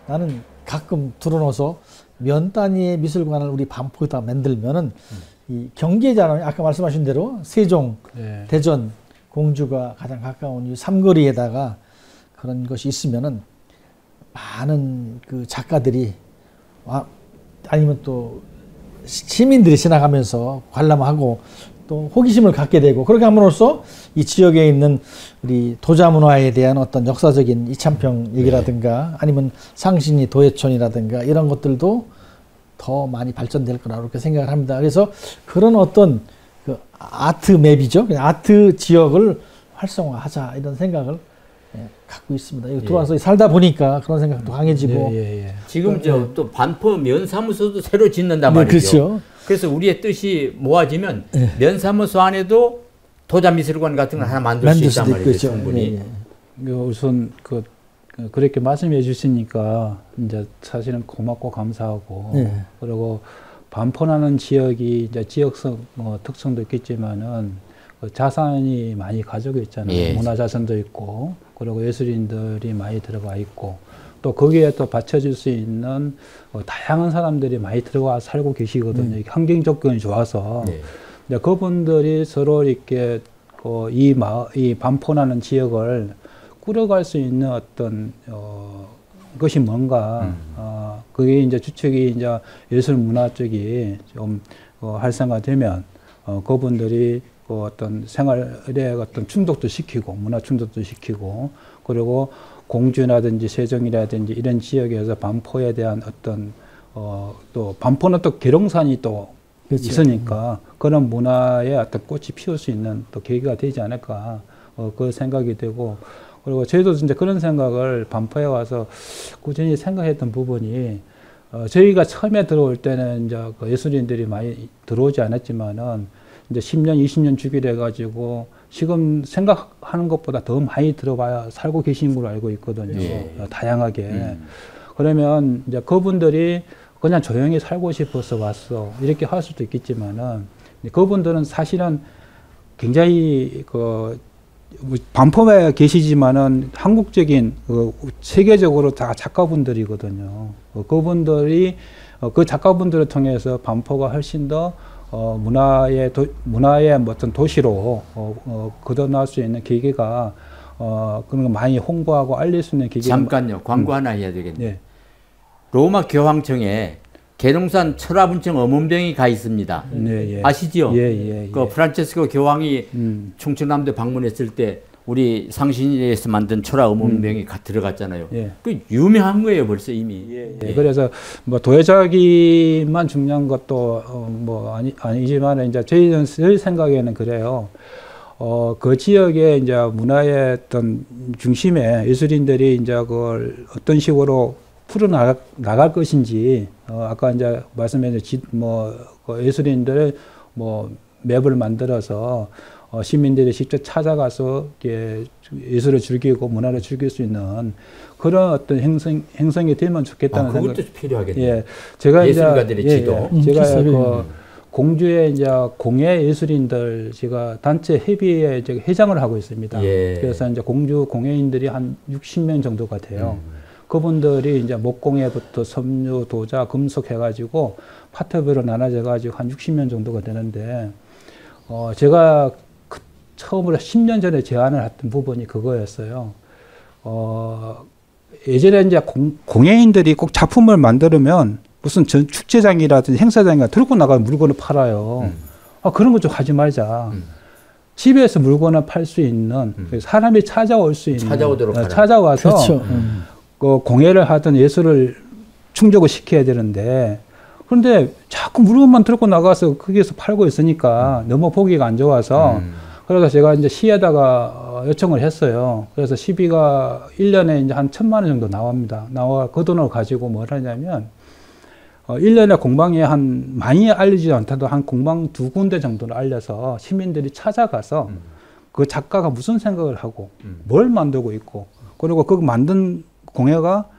S4: 나는 가끔 들어놓아서 면 단위의 미술관을 우리 반포에다 만들면은 이 경계잖아요. 아까 말씀하신 대로 세종, 대전, 공주가 가장 가까운 이 삼거리에다가 그런 것이 있으면은 많은 그 작가들이 아니면 또 시민들이 지나가면서 관람하고 또 호기심을 갖게 되고 그렇게 함으로써 이 지역에 있는 우리 도자 문화에 대한 어떤 역사적인 이찬평 얘기라든가 아니면 상신이 도예촌이라든가 이런 것들도 더 많이 발전될 거라고 그렇게 생각을 합니다. 그래서 그런 어떤 그 아트 맵이죠. 아트 지역을 활성화하자 이런 생각을 갖고 있습니다. 여기 들어와서 살다 보니까 그런 생각도 강해지고
S1: 지금 또 반포 면사무소도 새로 짓는단 말이죠.
S4: 그렇죠.
S1: 그래서 우리의 뜻이 모아지면 면사무소 안에도 도자미술관 같은 걸 하나 만들 수 있단 말이죠. 충분히.
S3: 우선 그렇게 말씀해 주시니까 이제 사실은 고맙고 감사하고 그리고 반포라는 지역이 이제 지역성 특성도 있겠지만은 자산이 많이 가지고 있잖아요. 문화자산도 있고 그리고 예술인들이 많이 들어가 있고 또 거기에 또 받쳐줄 수 있는 다양한 사람들이 많이 들어가 살고 계시거든요. 환경 조건이 좋아서 이제 그분들이 서로 이렇게 이 반포라는 지역을 꾸려갈 수 있는 어떤 것이 뭔가 그게 이제 주축이 이제 예술 문화 쪽이 좀 활성화되면 그분들이 어떤 생활에 어떤 충족도 시키고 문화 충족도 시키고 그리고 공주라든지 세종이라든지 이런 지역에서 반포에 대한 어떤 또 반포는 또 계룡산이 또 있으니까 그런 문화의 어떤 꽃이 피울 수 있는 또 계기가 되지 않을까 그 생각이 되고 그리고 저희도 이제 그런 생각을 반포에 와서 꾸준히 생각했던 부분이 저희가 처음에 들어올 때는 이제 그 예술인들이 많이 들어오지 않았지만은 이제 10년, 20년 주기로 해가지고 지금 생각하는 것보다 더 많이 들어봐야 살고 계신 걸로 알고 있거든요. 다양하게. 그러면 이제 그분들이 그냥 조용히 살고 싶어서 왔어. 이렇게 할 수도 있겠지만은 그분들은 사실은 굉장히 반포에 계시지만은 한국적인 세계적으로 다 작가분들이거든요. 그분들이 그 작가분들을 통해서 반포가 훨씬 더 문화의 어떤 도시로 거듭날 수 있는 계기가 그런 거 많이 홍보하고 알릴 수 있는 계기가
S1: 잠깐요. 광고 하나 해야 되겠네요.
S3: 네.
S1: 로마 교황청에 계룡산 철화분청 어문병이 가 있습니다.
S3: 네, 예.
S1: 아시죠?
S3: 예.
S1: 그 프란체스코 교황이 충청남도 방문했을 때 우리 상신리에서 만든 철화 어문병이 들어갔잖아요.
S3: 예.
S1: 그 유명한 거예요, 벌써 이미.
S3: 예. 그래서 뭐 도예작이만 중요한 것도 아니지만 이제 저희 생각에는 그래요. 그 지역에 이제 문화의 어떤 중심에 예술인들이 이제 그걸 어떤 식으로 풀어나갈 것인지, 아까 이제 말씀하신 그 예술인들의 맵을 만들어서 시민들이 직접 찾아가서 이렇게 예술을 즐기고 문화를 즐길 수 있는 그런 어떤 행성이 되면 좋겠다는 생각.
S1: 그것도 필요하겠네요.
S3: 예, 제가
S1: 예술가들의 지도.
S3: 제가 공주의 이제 공예 예술인들 제가 단체 협의회 회장을 하고 있습니다.
S1: 예.
S3: 그래서 이제 공주 공예인들이 한 60명 정도가 돼요. 그분들이 이제 목공예부터 섬유, 도자, 금속 해가지고 파트별로 나눠져가지고 한 60명 정도가 되는데, 제가 처음으로 10년 전에 제안을 했던 부분이 그거였어요. 예전에 이제 공예인들이 꼭 작품을 만들면 무슨 축제장이라든지 행사장이나 들고 나가서 물건을 팔아요. 그런 거 좀 하지 말자. 집에서 물건을 팔 수 있는, 사람이 찾아올 수 있는,
S1: 찾아오도록 하라.
S3: 찾아와서
S4: 그렇죠.
S3: 그 공예를 하든 예술을 충족을 시켜야 되는데, 그런데 자꾸 물건만 들고 나가서 거기에서 팔고 있으니까 너무 보기가 안 좋아서, 그래서 제가 이제 시에다가 요청을 했어요. 그래서 시비가 1년에 이제 한 1,000만 원 정도 나옵니다. 그 돈을 가지고 뭘 하냐면, 1년에 공방에 많이 알리지 않다도 한 공방 2군데 정도를 알려서 시민들이 찾아가서 그 작가가 무슨 생각을 하고 뭘 만들고 있고, 그리고 그 만든 공예가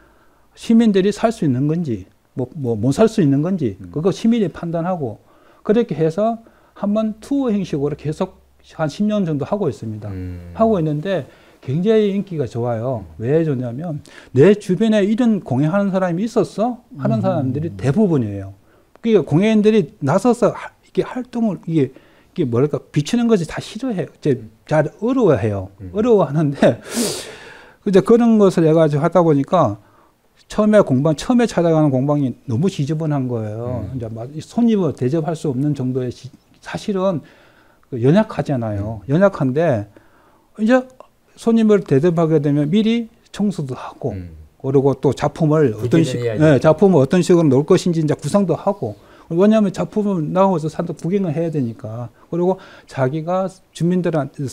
S3: 시민들이 살 수 있는 건지, 못 살 수 있는 건지, 그거 시민이 판단하고, 그렇게 해서 한번 투어 형식으로 계속 한 10년 정도 하고 있습니다. 하고 있는데 굉장히 인기가 좋아요. 왜 좋냐면, 내 주변에 이런 공예하는 사람이 있었어? 하는 사람들이 대부분이에요. 그러니까 공예인들이 나서서 이게 활동을, 이게 뭐랄까, 비추는 것이 다 싫어해요. 잘 어려워해요. 어려워하는데, 이제 그런 것을 해가지고 하다 보니까 처음에 찾아가는 공방이 너무 지저분한 거예요. 이제 손님을 대접할 수 없는 정도의 사실은 연약하잖아요. 연약한데 이제 손님을 대접하게 되면 미리 청소도 하고, 그리고 또 작품을 어떤 식으로 놓을 것인지 이제 구상도 하고. 왜냐하면 작품을 나와서 구경을 해야 되니까. 그리고 자기가 주민들한테,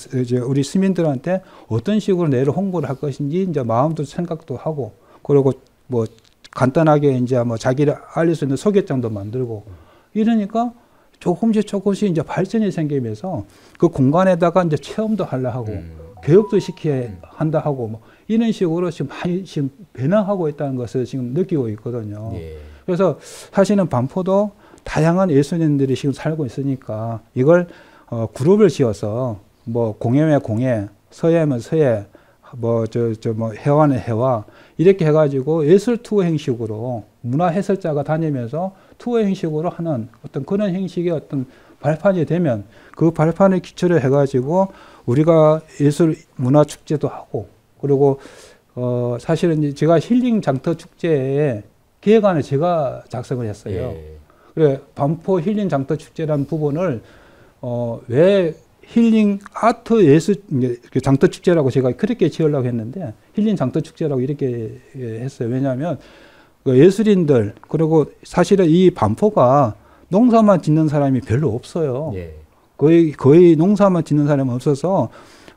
S3: 우리 시민들한테 어떤 식으로 내를 홍보를 할 것인지 이제 마음도 생각도 하고, 그리고 간단하게 이제 자기를 알릴 수 있는 소개장도 만들고, 이러니까 조금씩 이제 발전이 생기면서 그 공간에다가 이제 체험도 하려 하고, 교육도 시켜야 한다 하고, 이런 식으로 지금 많이 변화하고 있다는 것을 지금 느끼고 있거든요. 예. 그래서 사실은 반포도 다양한 예술인들이 지금 살고 있으니까 이걸 그룹을 지어서 공예면 공예, 서예면 서예, 해화는 해화, 이렇게 해가지고 예술 투어 형식으로 문화 해설자가 다니면서 투어 형식으로 하는 어떤 그런 형식의 어떤 발판이 되면, 그 발판을 기초로 해가지고 우리가 예술 문화 축제도 하고, 그리고 사실은 제가 힐링 장터 축제에 기획안을 제가 작성을 했어요. 예. 그래, 반포 힐링 장터 축제라는 부분을 왜 힐링 아트 예술 장터 축제라고 제가 그렇게 지으려고 했는데, 힐링 장터 축제라고 이렇게 했어요. 왜냐하면 그 예술인들, 그리고 사실은 이 반포가 농사만 짓는 사람이 별로 없어요. 예. 거의 농사만 짓는 사람이 없어서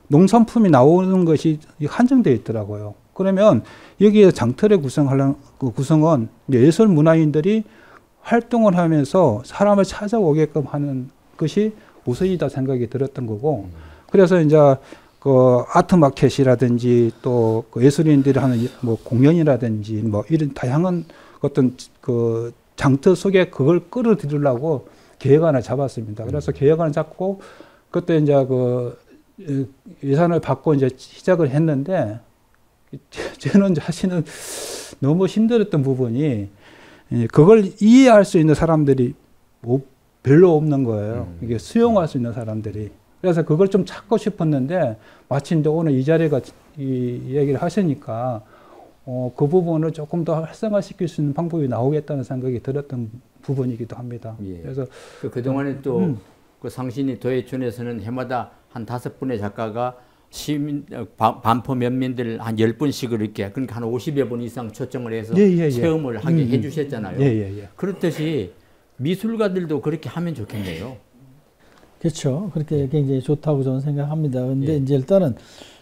S3: 농산품이 나오는 것이 한정되어 있더라고요. 그러면 여기에 장터를 구성하려는 그 구성은 이제 예술 문화인들이 활동을 하면서 사람을 찾아오게끔 하는 것이 우선이다 생각이 들었던 거고, 그래서 이제 그 아트마켓이라든지 또 그 예술인들이 하는 뭐 공연이라든지 뭐 이런 다양한 어떤 그 장터 속에 그걸 끌어들이려고 계획안을 잡았습니다. 그래서 계획안을 잡고 그때 이제 그 예산을 받고 이제 시작을 했는데, 저는 사실은 너무 힘들었던 부분이 그걸 이해할 수 있는 사람들이 별로 없는 거예요. 이게 수용할 수 있는 사람들이. 그래서 그걸 좀 찾고 싶었는데 마침 이제 오늘 이 자리가 이 얘기를 하시니까 그 부분을 조금 더 활성화시킬 수 있는 방법이 나오겠다는 생각이 들었던 부분이기도 합니다.
S1: 예.
S3: 그래서
S1: 그동안에 또 그 상신이 도예촌에서는 해마다 한 5분의 작가가 시민 반포 면민들 한 10분씩을 이렇게, 그러니까 한 50여 분 이상 초청을 해서 체험을 하게 해주셨잖아요. 그렇듯이 미술가들도 그렇게 하면 좋겠네요.
S4: 그렇죠. 그렇게 굉장히 좋다고 저는 생각합니다. 근데 이제 일단은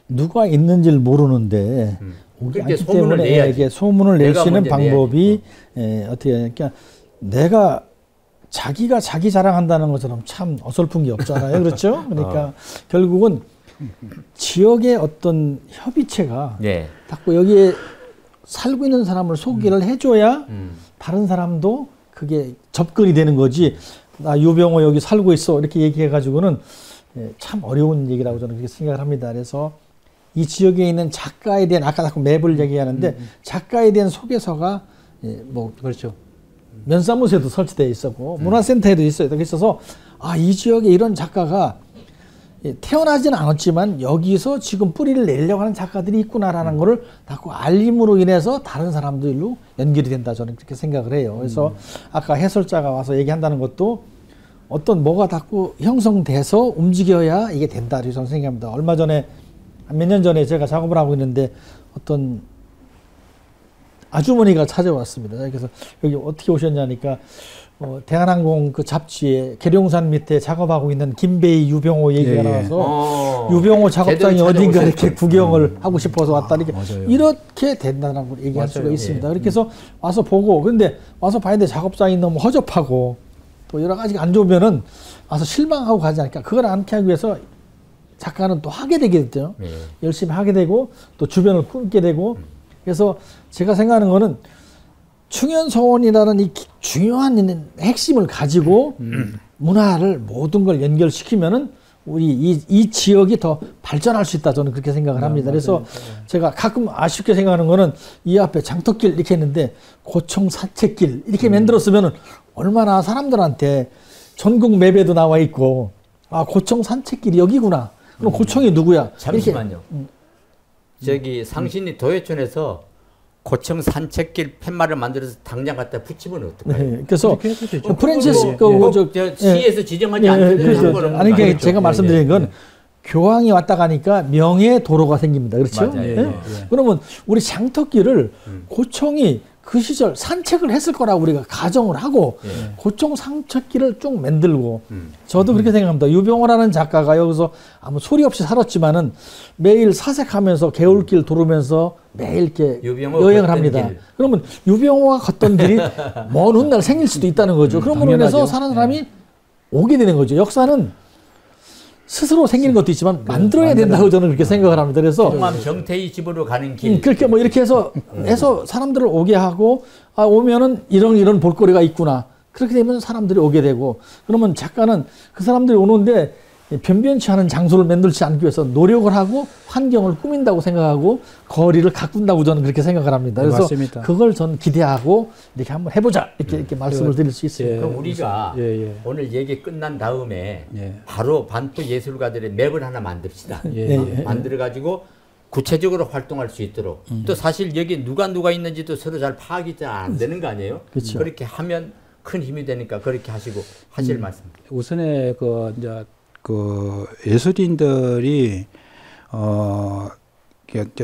S4: 누가 있는지를 모르는데 오기 않기 때문에 이게 소문을 낼 수 있는 방법이 어떻게 하니까, 내가 자기가 자기 자랑한다는 것처럼 참 어설픈 게 없잖아요. 그렇죠? 그러니까 결국은 지역의 어떤 협의체가 자꾸 여기에 살고 있는 사람을 소개를 해줘야 다른 사람도 그게 접근이 되는 거지. 나 유병호 여기 살고 있어 이렇게 얘기해가지고는 참 어려운 얘기라고 저는 그렇게 생각을 합니다. 그래서 이 지역에 있는 작가에 대한, 아까 자꾸 맵을 얘기하는데 작가에 대한 소개서가 뭐 그렇죠. 면사무소에도 설치되어 있었고 문화센터에도 있어서 이 지역에 이런 작가가 태어나지는 않았지만 여기서 지금 뿌리를 내려고 하는 작가들이 있구나라는 거를 자꾸 알림으로 인해서 다른 사람들로 연결이 된다, 저는 그렇게 생각을 해요. 그래서 아까 해설자가 와서 얘기한다는 것도 어떤 뭐가 자꾸 형성돼서 움직여야 이게 된다, 이렇게 저는 생각합니다. 얼마 전에, 몇 년 전에 제가 작업을 하고 있는데 어떤 아주머니가 찾아왔습니다. 그래서 여기 어떻게 오셨냐니까 대한항공 그 잡지에 계룡산 밑에 작업하고 있는 김배희, 유병호 얘기가 나와서 유병호 작업장이 어딘가 이렇게 구경을 하고 싶어서 왔다, 이렇게 된다는 걸 얘기할 수가 있습니다. 그렇게 해서 와서 보고, 근데 와서 봤는데 작업장이 너무 허접하고 또 여러 가지가 안 좋으면은 와서 실망하고 가지 않을까. 그걸 않게 하기 위해서 작가는 또 하게 되게 됐죠. 열심히 하게 되고 또 주변을 꾸미게 되고. 그래서 제가 생각하는 거는 충현서원이라는 이 중요한 핵심을 가지고 문화를 모든 걸 연결시키면은 우리 이 지역이 더 발전할 수 있다, 저는 그렇게 생각을 합니다. 그래서 제가 가끔 아쉽게 생각하는 거는 이 앞에 장터길 이렇게 했는데 고청 산책길 이렇게 만들었으면은 얼마나 사람들한테 전국 맵에도 나와 있고, 고청 산책길이 여기구나. 그럼 고청이 누구야?
S1: 잠시만요. 저기 상신이 도예촌에서 고청 산책길 팻말을 만들어서 당장 갖다 붙이면 어떨까요?
S4: 그래서 프랜시스
S1: 시에서 지정하지 않는 거는
S4: 아니, 그러니까 제가 말씀드린 건 교황이 왔다 가니까 명예 도로가 생깁니다. 그렇죠? 그러면 우리 장터길을 고청이 그 시절 산책을 했을 거라고 우리가 가정을 하고 고청 산책길을 쭉 만들고, 저도 그렇게 생각합니다. 유병호라는 작가가 여기서 아무 소리 없이 살았지만은 매일 사색하면서 개울길 돌으면서 매일 이렇게 여행을 합니다. 그러면 유병호가 걷던 길이 먼 훗날 생길 수도 있다는 거죠. 그런 걸로 인해서 사는 사람이 오게 되는 거죠. 역사는 스스로 생기는 것도 있지만 만들어야 된다고 저는 그렇게 생각을 합니다. 그래서
S1: 홍암 정태희 집으로 가는 길,
S4: 그렇게 뭐 이렇게 해서 사람들을 오게 하고, 오면은 이런 볼거리가 있구나. 그렇게 되면 사람들이 오게 되고, 그러면 작가는 그 사람들이 오는데 변변치 않은 장소를 만들지 않기 위해서 노력을 하고 환경을 꾸민다고 생각하고 거리를 가꾼다고 저는 그렇게 생각을 합니다. 그래서
S3: 맞습니다.
S4: 그걸 전 기대하고 이렇게 한번 해보자, 이렇게 말씀을 드릴 수 있어요.
S1: 그럼 우리가 오늘 얘기 끝난 다음에 바로 반포 예술가들의 맵을 하나 만듭시다. 만들어가지고 구체적으로 활동할 수 있도록. 또 사실 여기 누가 있는지도 서로 잘 파악이 잘 안 되는 거 아니에요?
S4: 그렇죠.
S1: 그렇게 하면 큰 힘이 되니까 그렇게 하시고 하실 말씀.
S3: 우선에 그 예술인들이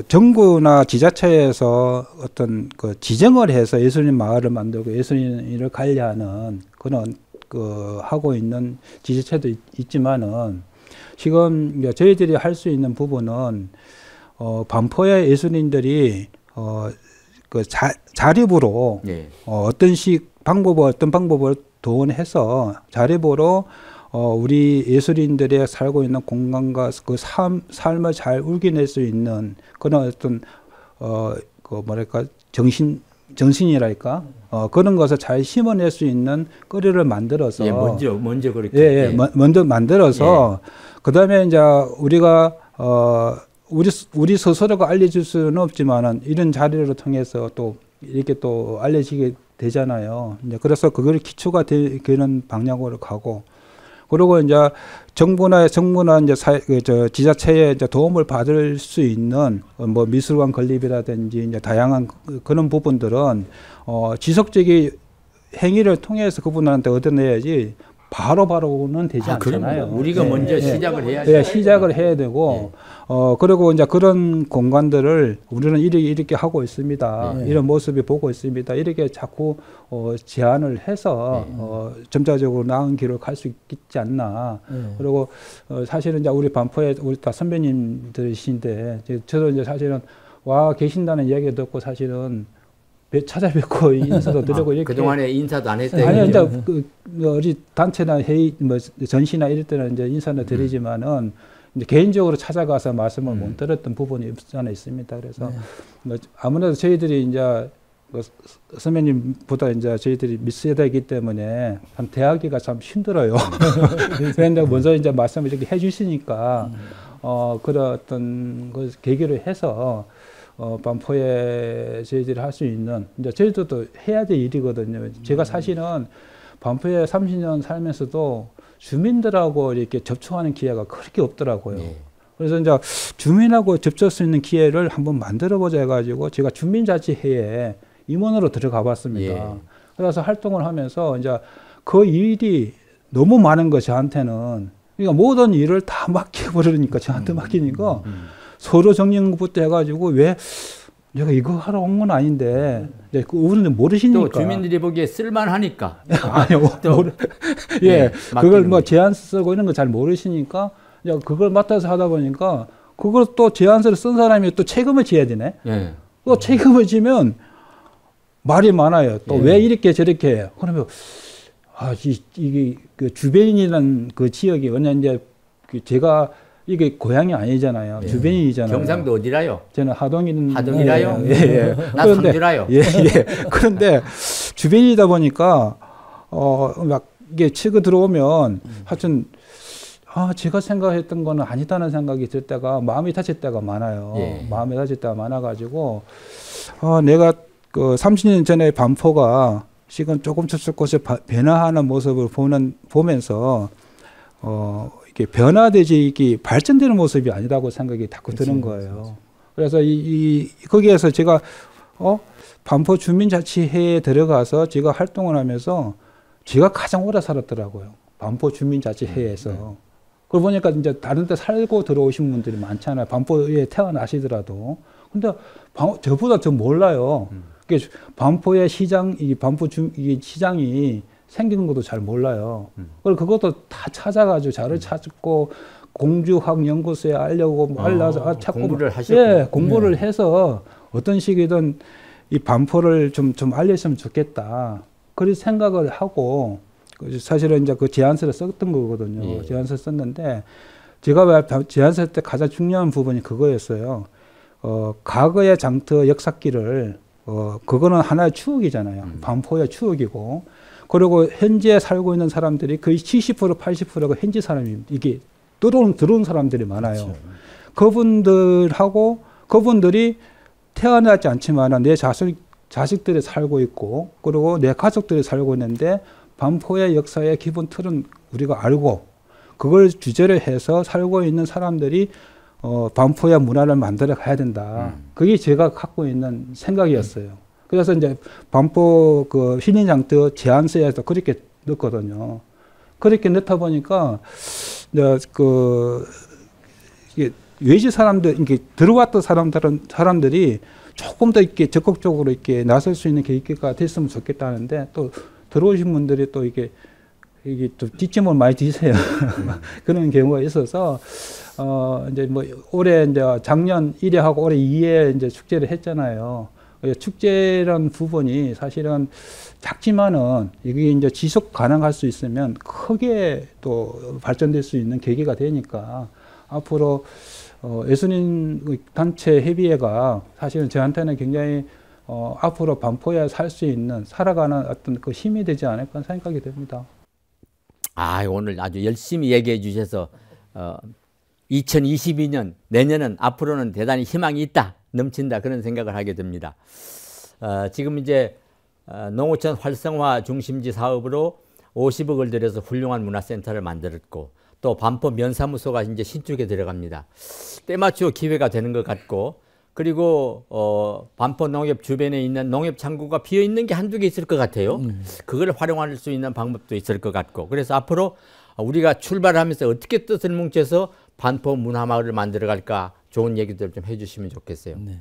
S3: 정부나 지자체에서 어떤 그 지정을 해서 예술인 마을을 만들고 예술인을 관리하는 그런 하고 있는 지자체도 있지만은 지금 저희들이 할 수 있는 부분은 반포의 예술인들이 그 자립으로
S1: 예.
S3: 어떤 방법을 동원해서 자립으로 우리 예술인들의 살고 있는 공간과 그 삶을 잘 울겨낼 수 있는 그런 어떤 그 뭐랄까 정신이랄까 그런 것을 잘 심어낼 수 있는 거리를 만들어서
S1: 예, 먼저 그렇게
S3: 예. 먼저 만들어서 그다음에 이제 우리가 우리 스스로가 알려줄 수는 없지만은 이런 자리를 통해서 또 이렇게 또 알려지게 되잖아요. 이제 그래서 그걸 기초가 되는 방향으로 가고, 그리고 이제 정부나 이제 지자체에 이제 도움을 받을 수 있는 뭐 미술관 건립이라든지 이제 다양한 그런 부분들은 지속적인 행위를 통해서 그분한테 얻어내야지 바로는 되지 않잖아요.
S1: 우리가 먼저 시작을 해야죠.
S3: 네, 시작을 해야 되고, 그리고 이제 그런 공간들을 우리는 이렇게 하고 있습니다. 이런 모습이 보고 있습니다. 이렇게 자꾸 제안을 해서 점차적으로 나은 길을 갈 수 있지 않나. 그리고 사실은 이제 우리 반포에 우리 다 선배님들이신데, 저도 이제 사실은 와 계신다는 이야기 듣고 사실은 찾아뵙고 인사도 드리고 이렇게
S1: 그동안에 인사도 안 했대요.
S3: 아니요, 이제 우리 단체나 회의 뭐 전시나 이럴 때는 이제 인사는 드리지만은 이제 개인적으로 찾아가서 말씀을 못 드렸던 부분이 없지 않아 있습니다. 그래서 뭐 아무래도 저희들이 이제 선배님보다 이제 저희들이 밑세대이기 때문에 참 대하기가 참 힘들어요. 그런데 먼저 이제 말씀을 이렇게 해주시니까 그런 어떤 그 계기를 해서 반포에 저희들이 할 수 있는, 이제 저희들도 해야 될 일이거든요. 제가 사실은 반포에 30년 살면서도 주민들하고 이렇게 접촉하는 기회가 그렇게 없더라고요. 그래서 이제 주민하고 접촉할 수 있는 기회를 한번 만들어보자 해가지고 제가 주민자치회에 임원으로 들어가 봤습니다. 그래서 활동을 하면서 이제 그 일이 너무 많은 거 저한테는, 그러니까 모든 일을 다 맡겨버리니까 저한테 맡기니까 서로 정리한 것부터 해가지고 왜 내가 이거 하러 온 건 아닌데 우리는 모르시니까
S1: 또 주민들이 보기에 쓸만하니까
S3: 아니요 그걸 뭐 제안 쓰고 이런 거 잘 모르시니까 이제 그걸 맡아서 하다 보니까 그걸 또 제안서를 쓴 사람이 또 책임을 져야 되네. 또 책임을 지면 말이 많아요. 또 왜 이렇게 저렇게 해요. 그러면 이게 그 주변이라는 그 지역이 왜냐 이제 제가 이게 고향이 아니잖아요. 주변이잖아요.
S1: 경상도 어디라요?
S3: 저는
S1: 하동이라요? 나
S3: 그런데,
S1: 상주라요.
S3: 그런데 주변이다 보니까 막 이게 치고 들어오면 하여튼 제가 생각했던 거는 아니다는 생각이 들 때가 마음이 다칠 때가 많아요. 마음이 다칠 때가 많아가지고 내가 그 30년 전에 반포가 지금 조금씩 변화하는 모습을 보면서 이게 변화되지 이게 발전되는 모습이 아니라고 생각이 자꾸 드는 거예요. 그래서 거기에서 제가 반포 주민자치회에 들어가서 제가 활동을 하면서 제가 가장 오래 살았더라고요. 반포 주민자치회에서. 그걸 보니까 이제 다른 데 살고 들어오신 분들이 많잖아요. 반포에 태어나시더라도. 근데 저보다 더 몰라요. 반포의 시장이 생기는 것도 잘 몰라요. 그리고 그것도 다 찾아가지고 자료를 찾고 공주학연구소에 알려고 알려서 찾고
S1: 공부를 하셨고
S3: 공부를 해서 어떤 식이든 이 반포를 좀 알렸으면 좋겠다. 그런 생각을 하고 사실은 이제 그 제안서를 썼던 거거든요. 제안서 썼는데 제가 제안서 때 가장 중요한 부분이 그거였어요. 과거의 장터 역사길을 그거는 하나의 추억이잖아요. 반포의 추억이고. 그리고 현재 살고 있는 사람들이 거의 70% 80%가 현지 사람입니다. 이게 들어온 사람들이 많아요. 그분들이 태어나지 않지만 내 자식들이 살고 있고, 그리고 내 가족들이 살고 있는데 반포의 역사의 기본 틀은 우리가 알고, 그걸 주제로 해서 살고 있는 사람들이 반포의 문화를 만들어 가야 된다. 그게 제가 갖고 있는 생각이었어요. 그래서 이제 반포 그 신인장터 제안서에서 그렇게 넣었거든요. 그렇게 넣다 보니까 이제 이게 외지 사람들, 이게 들어왔던 사람들이 조금 더 이렇게 적극적으로 이렇게 나설 수 있는 계기가 됐으면 좋겠다는데, 또 들어오신 분들이 또 이게 또 뒷짐을 많이 지세요. 그런 경우가 있어서 이제 뭐 올해 이제 작년 1회 하고 올해 2회 이제 축제를 했잖아요. 축제라는 부분이 사실은 작지만은 이게 이제 지속 가능할 수 있으면 크게 또 발전될 수 있는 계기가 되니까 앞으로 예술인 단체 협의회가 사실은 저한테는 굉장히 앞으로 반포에 살 수 있는 살아가는 어떤 그 힘이 되지 않을까 생각이 됩니다.
S1: 아, 오늘 아주 열심히 얘기해 주셔서 2022년 내년은 앞으로는 대단히 희망이 있다, 넘친다 그런 생각을 하게 됩니다. 지금 이제 농어촌 활성화 중심지 사업으로 50억을 들여서 훌륭한 문화센터를 만들었고 또 반포 면사무소가 이제 신축에 들어갑니다. 때맞추어 기회가 되는 것 같고 그리고 반포 농협 주변에 있는 농협 창구가 비어 있는 게 한두 개 있을 것 같아요. 그걸 활용할 수 있는 방법도 있을 것 같고 그래서 앞으로 우리가 출발하면서 어떻게 뜻을 뭉쳐서 반포 문화마을을 만들어 갈까 좋은 얘기들 좀 해주시면 좋겠어요.
S4: 네.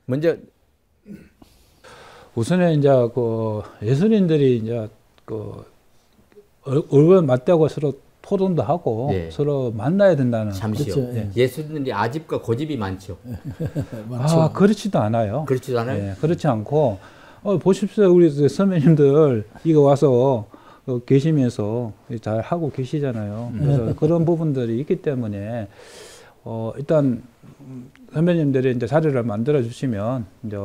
S1: 먼저
S3: 우선은 이제 그 예술인들이 이제 그 얼굴 맞대고 서로 토론도 하고
S1: 네.
S3: 서로 만나야 된다는.
S1: 잠시요.
S4: 그렇죠. 예.
S1: 예술인들이 아집과 고집이 많죠.
S4: 맞죠.
S3: 그렇지도 않아요.
S1: 그렇지도 않아요.
S3: 네, 그렇지 않고 보십시오. 우리 선배님들 이거 와서 계시면서 잘 하고 계시잖아요. 그래서 그런 부분들이 있기 때문에 일단 선배님들이 이제 자리를 만들어 주시면 이제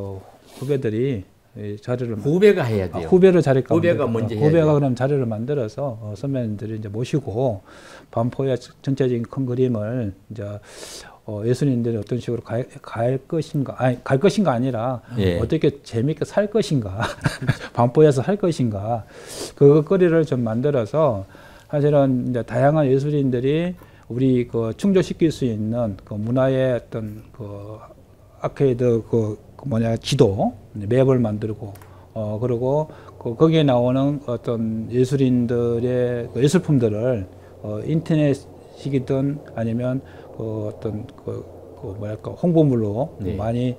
S3: 후배들이 이 자리를
S1: 후배가 해야 돼요.
S3: 후배를 자리가
S1: 후배가 먼저 해야
S3: 후배가
S1: 돼요.
S3: 그럼 자리를 만들어서 선배님들이 이제 모시고 반포의 전체적인 큰 그림을 이제 예술인들이 어떤 식으로 갈 것인가, 아니 갈 것인가 아니라
S1: 예.
S3: 어떻게 재미있게 살 것인가, 반포에서 할 것인가, 그 거리를 좀 만들어서 사실은 이제 다양한 예술인들이 우리 그 충족시킬 수 있는 그 문화의 어떤 그 아케이드 그 지도 맵을 만들고 그리고 거기에 나오는 어떤 예술인들의 그 예술품들을 인터넷이든 아니면 어떤 뭐랄까 홍보물로
S1: 네.
S3: 많이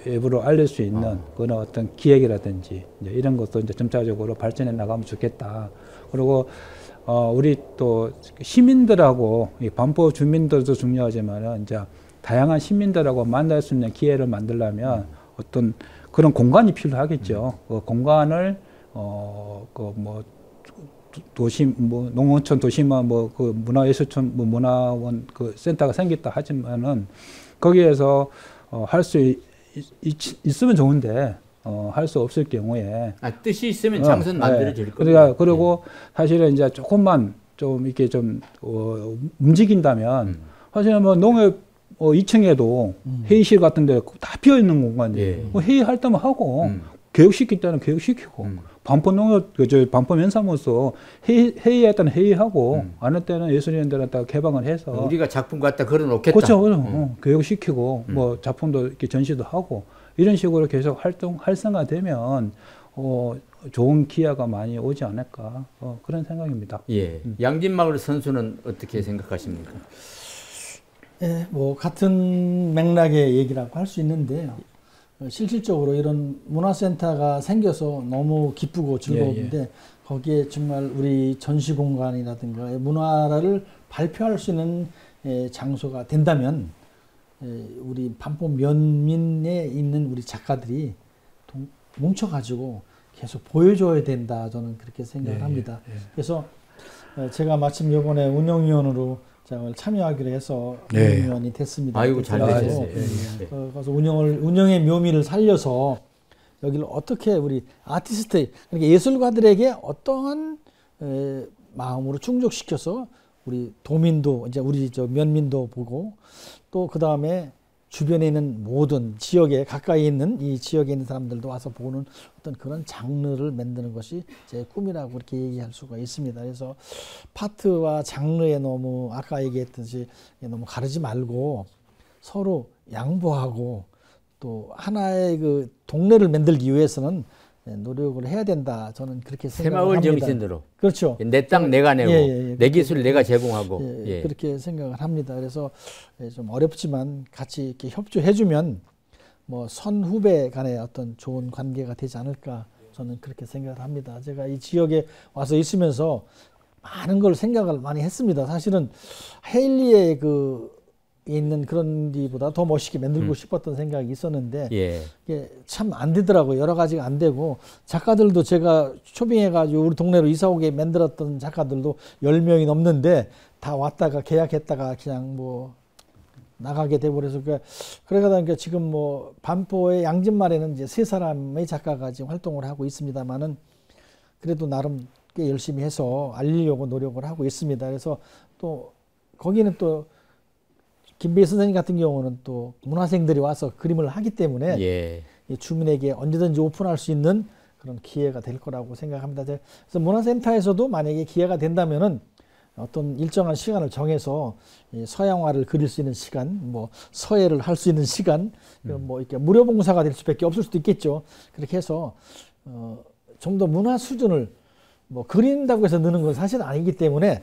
S3: 외부로 알릴 수 있는 그런 어떤 기획이라든지 이제 이런 것도 이제 점차적으로 발전해 나가면 좋겠다. 그리고 우리 또 시민들하고 이 반포 주민들도 중요하지만은 이제 다양한 시민들하고 만날 수 있는 기회를 만들려면 어떤 그런 공간이 필요하겠죠. 그 공간을 도심 농어촌 도심화 그 문화예술촌 문화원 그 센터가 생겼다 하지만은 거기에서 할 수 있으면 좋은데 할 수 없을 경우에
S1: 뜻이 있으면 장소는 만들어질 겁니다.
S3: 그러니까 그리고 사실은 이제 조금만 좀 이렇게 좀 움직인다면 사실은 뭐 농협 2층에도 회의실 같은 데 다 비어 있는 공간이에요.
S1: 예.
S3: 회의할 때만 하고 교육시킬 때는 교육시키고 반포 농협 반포 면사무소 회의할 때는 회의하고 안 할 때는 예술인들한테 개방을 해서
S1: 우리가 작품 갖다 걸어놓겠다.
S3: 그렇죠. 교육시키고 뭐 작품도 이렇게 전시도 하고 이런 식으로 계속 활성화되면 좋은 기회가 많이 오지 않을까 그런 생각입니다.
S1: 예. 양진마을 선수는 어떻게 생각하십니까?
S4: 예, 뭐 같은 맥락의 얘기라고 할 수 있는데요. 실질적으로 이런 문화센터가 생겨서 너무 기쁘고 즐거운데 거기에 정말 우리 전시 공간이라든가 문화를 발표할 수 있는 장소가 된다면 우리 반포 면민에 있는 우리 작가들이 뭉쳐가지고 계속 보여줘야 된다. 저는 그렇게 생각을 합니다. 그래서 제가 마침 이번에 운영위원으로 참여하기로 해서 운영위원이 됐습니다.
S1: 아이고 잘 되셨어요.
S4: 그래서 운영의 묘미를 살려서 여기를 어떻게 우리 아티스트, 그러니까 예술가들에게 어떠한 마음으로 충족시켜서 우리 도민도 이제 우리 면민도 보고 또 그 다음에 주변에 있는 모든 지역에 가까이 있는 이 지역에 있는 사람들도 와서 보는 어떤 그런 장르를 만드는 것이 제 꿈이라고 그렇게 얘기할 수가 있습니다. 그래서 파트와 장르에 너무 아까 얘기했듯이 너무 가르지 말고 서로 양보하고 또 하나의 그 동네를 만들기 위해서는 노력을 해야 된다. 저는 그렇게 생각을 합니다.
S1: 새마을 정신으로.
S4: 그렇죠.
S1: 내 땅 내가 내고 내 기술 내가 제공하고.
S4: 그렇게 생각을 합니다. 그래서 좀 어렵지만 같이 이렇게 협조해주면 뭐 선후배 간의 어떤 좋은 관계가 되지 않을까 저는 그렇게 생각을 합니다. 제가 이 지역에 와서 있으면서 많은 걸 생각을 많이 했습니다. 사실은 헤일리의 있는 그런 데보다 더 멋있게 만들고 싶었던 생각이 있었는데
S1: 예.
S4: 이게 참 안 되더라고요. 여러 가지가 안 되고 작가들도 제가 초빙해가지고 우리 동네로 이사 오게 만들었던 작가들도 10명이 넘는데 다 왔다가 계약했다가 그냥 뭐 나가게 돼버려서 그러다 보니까 지금 뭐 반포의 양진말에는 이제 3사람의 작가가 지금 활동을 하고 있습니다만은 그래도 나름 꽤 열심히 해서 알리려고 노력을 하고 있습니다. 그래서 또 거기는 또 김배희 선생님 같은 경우는 또 문화생들이 와서 그림을 하기 때문에
S1: 예.
S4: 이 주민에게 언제든지 오픈할 수 있는 그런 기회가 될 거라고 생각합니다. 그래서 문화센터에서도 만약에 기회가 된다면은 어떤 일정한 시간을 정해서 이 서양화를 그릴 수 있는 시간, 뭐 서예를 할 수 있는 시간, 뭐 이렇게 무료 봉사가 될 수밖에 없을 수도 있겠죠. 그렇게 해서 좀 더 문화 수준을 뭐 그린다고 해서 느는 건 사실 아니기 때문에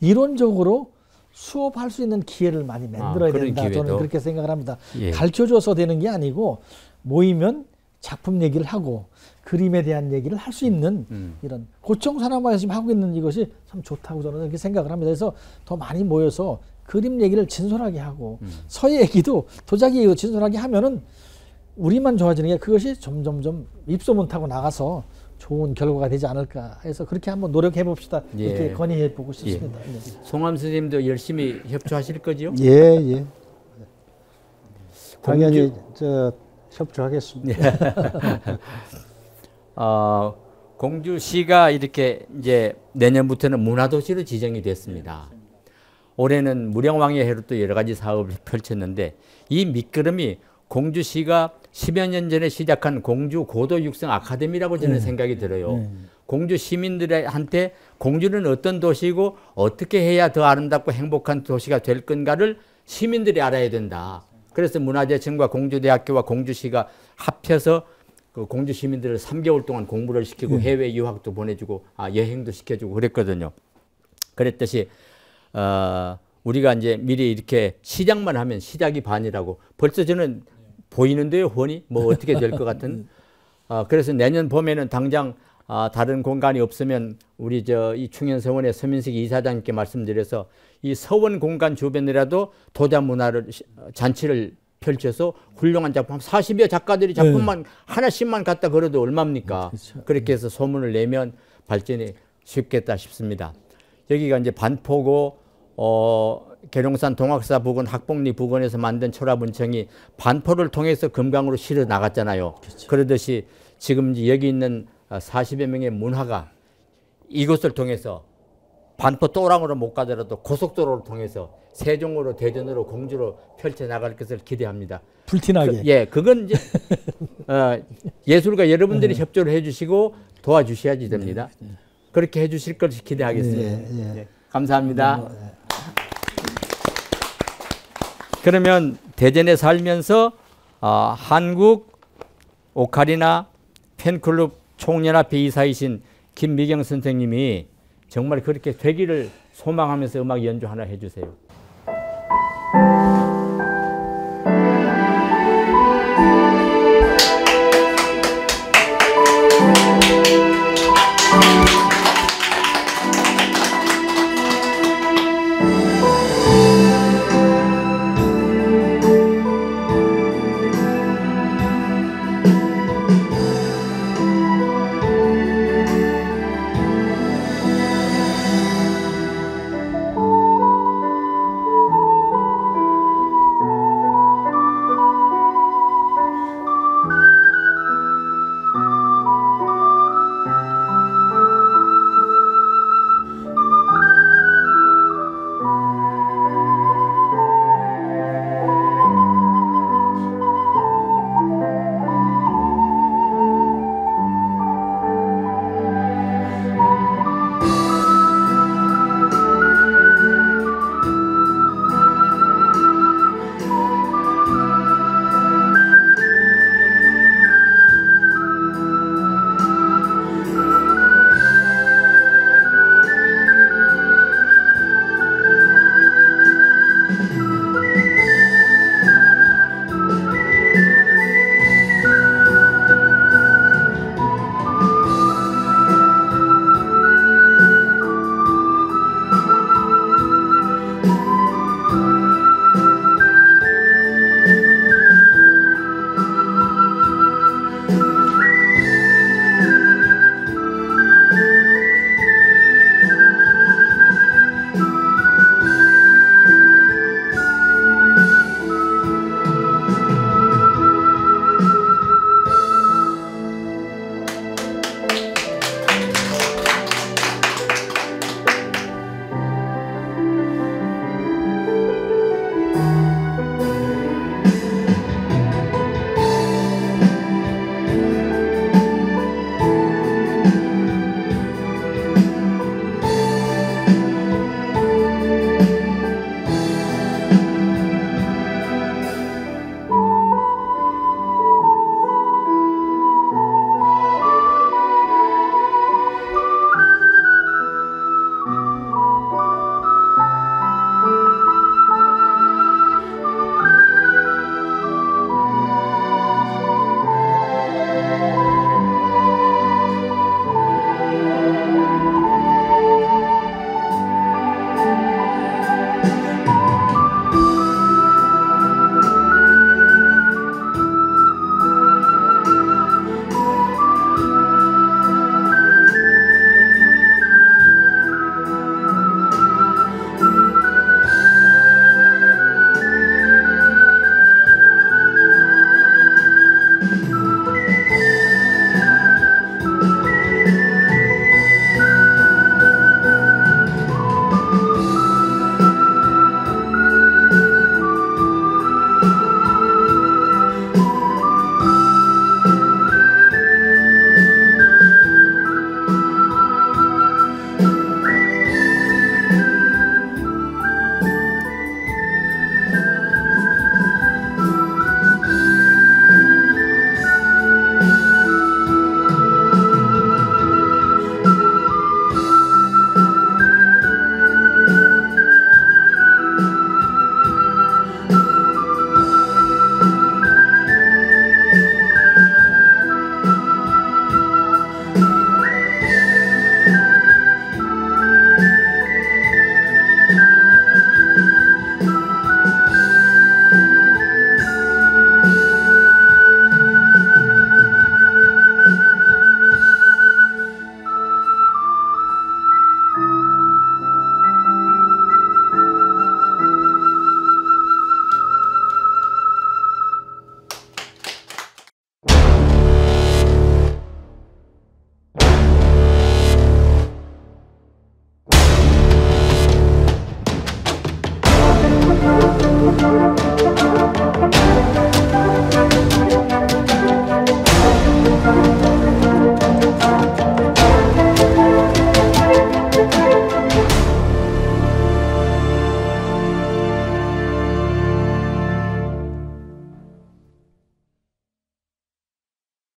S4: 이론적으로 수업할 수 있는 기회를 많이 만들어야 된다.
S1: 기회도.
S4: 저는 그렇게 생각을 합니다.
S1: 예.
S4: 가르쳐줘서 되는 게 아니고 모이면 작품 얘기를 하고 그림에 대한 얘기를 할 수 있는 이런 고청산업화에서 지금 하고 있는 이것이 참 좋다고 저는 이렇게 생각을 합니다. 그래서 더 많이 모여서 그림 얘기를 진솔하게 하고 서예 얘기도 도자기 얘기도 진솔하게 하면은 우리만 좋아지는 게 그것이 점점점 입소문 타고 나가서 좋은 결과가 되지 않을까 해서 그렇게 한번 노력해 봅시다.
S1: 예.
S4: 이렇게 건의해 보고 싶습니다.
S1: 예.
S4: 네.
S1: 송암 선생님도 열심히 협조하실 거죠?
S5: 예, 예. 당연히 협조하겠습니다.
S1: 공주시가 이렇게 이제 내년부터는 문화도시로 지정이 됐습니다. 올해는 무령왕의 해로 또 여러 가지 사업을 펼쳤는데 이 밑거름이 공주시가 10여 년 전에 시작한 공주 고도 육성 아카데미라고 저는 생각이 들어요. 공주 시민들한테 공주는 어떤 도시고 어떻게 해야 더 아름답고 행복한 도시가 될 건가를 시민들이 알아야 된다. 그래서 문화재청과 공주대학교와 공주시가 합해서 그 공주 시민들을 3개월 동안 공부를 시키고 해외 유학도 보내주고 여행도 시켜주고 그랬거든요. 그랬듯이 우리가 이제 미리 이렇게 시작만 하면 시작이 반이라고 벌써 저는 보이는데요, 훤히 뭐 어떻게 될 것 같은. 그래서 내년 봄에는 당장 다른 공간이 없으면 우리 이 충현서원의 서민식 이사장님께 말씀드려서 이 서원 공간 주변이라도 도자 문화를 잔치를 펼쳐서 훌륭한 작품 40여 작가들이 작품만 하나씩만 갖다 걸어도 얼마입니까?
S4: 그렇죠.
S1: 그렇게 해서 소문을 내면 발전이 쉽겠다 싶습니다. 여기가 이제 반포고 계룡산 동학사 부근 학복리 부근에서 만든 초라분청이 반포를 통해서 금강으로 실어 나갔잖아요. 그렇죠. 그러듯이 지금 이제 여기 있는 40여 명의 문화가 이곳을 통해서 반포 또랑으로 못 가더라도 고속도로를 통해서 세종으로 대전으로 공주로 펼쳐나갈 것을 기대합니다.
S4: 불티나게.
S1: 그건 이제 예술가 여러분들이 협조를 해주시고 도와주셔야지 됩니다. 그렇게 해주실 것을 기대하겠습니다. 네, 감사합니다. 그러면 대전에 살면서 한국 오카리나 팬클럽 총연합회 이사이신 김미경 선생님이 정말 그렇게 되기를 소망하면서 음악 연주 하나 해주세요.
S2: 네.